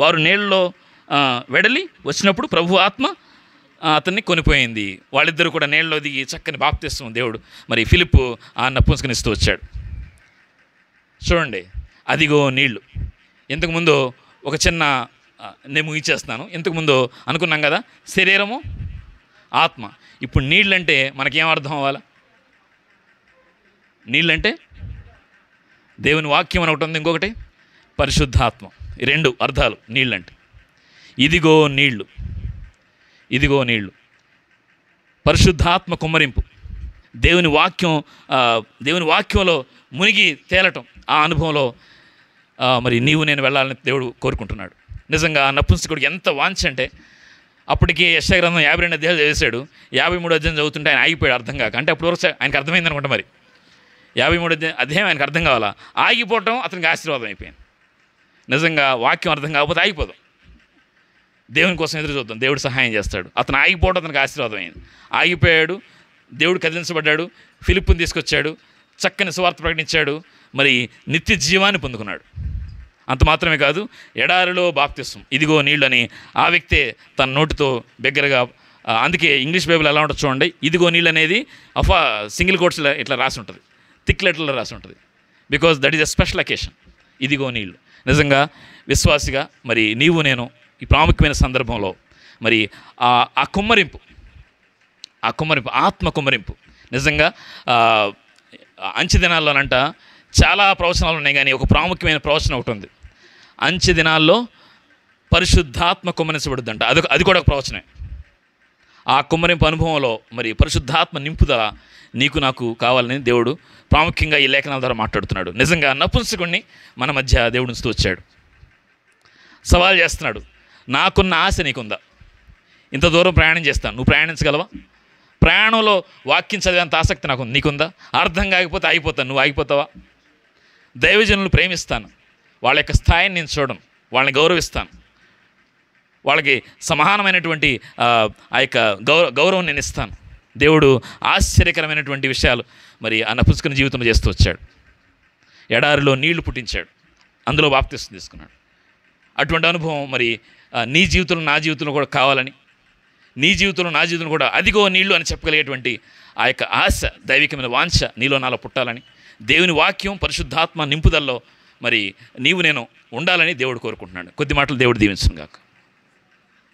వారు నీళ్ళలో వెడలి వచ్చినప్పుడు ప్రభు ఆత్మ అతన్ని కొనిపోయింది. వాళ్ళిద్దరూ కూడా నీళ్ళలో దిగి చక్కని బాప్తిసం దేవుడు మరి ఫిలిప్పు ఆ నపుంసకుని ఇస్తూ వచ్చాడు. చూడండి, అదిగో నీళ్లు. ఇంతకుముందు ఒక చిన్న నేను ముగిచేస్తున్నాను. ఇంతకుముందు అనుకున్నాం కదా, శరీరము ఆత్మ. ఇప్పుడు నీళ్ళంటే మనకేం అర్థం అవ్వాలా? నీళ్ళంటే దేవుని వాక్యం అని ఒకటి ఉంది, ఇంకొకటి పరిశుద్ధాత్మ. ఈ రెండు అర్థాలు నీళ్ళంటే. ఇదిగో నీళ్ళు, ఇదిగో నీళ్ళు, పరిశుద్ధాత్మ కుమ్మరింపు, దేవుని వాక్యంలో మునిగి తేలటం. ఆ అనుభవంలో మరి నీవు నేను వెళ్ళాలని దేవుడు కోరుకుంటున్నాడు. నిజంగా నపుంసకుడికి ఎంత వాంఛ అంటే, అప్పటికి యెషయా గ్రంథం 52 అధ్యాయాలు చదివేశాడు. 53వ అధ్యాయం చదువుతుంటే ఆయన ఆగిపోయాడు అర్థం కాక. అంటే అప్పటి వరకు ఆయనకు అర్థమైంది అనుకుంటా. మరి 53వ అధ్యాయం ఆయనకు అర్థం కావాలా? ఆగిపోవటం అతనికి ఆశీర్వాదం అయిపోయింది. నిజంగా వాక్యం అర్థం కాకపోతే ఆగిపోదాం, దేవుని కోసం ఎదురు చూద్దాం, దేవుడు సహాయం చేస్తాడు. అతను ఆగిపోవడం అతనికి ఆశీర్వాదం అయింది. ఆగిపోయాడు, దేవుడు కదిలించబడ్డాడు, ఫిలిప్పుని తీసుకొచ్చాడు, చక్కని సువార్త ప్రకటించాడు, మరి నిత్య జీవాన్ని పొందుకున్నాడు. అంత మాత్రమే కాదు, ఎడారిలో బాప్తిసం, ఇదిగో నీళ్ళు అని ఆ వ్యక్తే తన నోటితో బిగ్గరగా. అందుకే ఇంగ్లీష్ బైబిల్ ఎలా ఉంటుంది చూడండి, ఇదిగో నీళ్ళు అనేది సింగిల్ కోట్స్లో ఇట్లా రాసి ఉంటుంది, థిక్ లెటర్లో రాసి ఉంటుంది. Because that is a special occasion. ఇదిగో నీళ్ళు. నిజంగా విశ్వాసిగా మరి నీవు నేను ఈ ప్రాముఖ్యమైన సందర్భంలో మరి ఆ కుమ్మరింపు, ఆత్మ కుమ్మరింపు. నిజంగా అంచె దినాల్లోనంట చాలా ప్రవచనాలు ఉన్నాయి, కానీ ఒక ప్రాముఖ్యమైన ప్రవచనం ఒకటి ఉంది. అంచె దినాల్లో పరిశుద్ధాత్మ కుమ్మరించబడుద్దంట. అది కూడా ఒక ప్రవచనమే. ఆ కుమ్మరింపు అనుభవంలో మరి పరిశుద్ధాత్మ నింపుదల నీకు నాకు కావాలని దేవుడు ప్రాముఖ్యంగా ఈ లేఖనాల ద్వారా మాట్లాడుతున్నాడు. నిజంగా నపుంసకుడిని మన మధ్య దేవుడు ఉంచుతూ వచ్చాడు. సవాల్ చేస్తున్నాడు, నాకున్న ఆశ నీకుందా? ఇంత దూరం ప్రయాణం చేస్తాను, నువ్వు ప్రయాణించగలవా? ప్రయాణంలో వాక్యం చదివేంత ఆసక్తి నాకు నీకుందా? అర్థం కాకపోతే ఆగిపోతాను, నువ్వు ఆగిపోతావా? దైవజనులు ప్రేమిస్తాను, వాళ్ళ యొక్క స్థాయిని నేను చూడను, వాళ్ళని గౌరవిస్తాను, వాళ్ళకి సమానమైనటువంటి ఆ యొక్క గౌరవం నేను ఇస్తాను. దేవుడు ఆశ్చర్యకరమైనటువంటి విషయాలు మరి ఆ నపుంసకుని జీవితంలో చేస్తూ వచ్చాడు. ఎడారిలో నీళ్లు పుట్టించాడు, అందులో బాప్తిసం తీసుకున్నాడు. అటువంటి అనుభవం మరి నీ జీవితంలో నా జీవితంలో కూడా కావాలని, నీ జీవితంలో నా జీవితంలో కూడా అదిగో నీళ్లు అని చెప్పగలిగేటువంటి ఆ యొక్క ఆశ, దైవికమైన వాంఛ నీలో నాలో పుట్టాలని, దేవుని వాక్యం పరిశుద్ధాత్మ నింపుదల్లో మరి నీవు నేను ఉండాలని దేవుడు కోరుకుంటున్నాడు. కొద్ది మాటలు దేవుడు దీవించును గాక.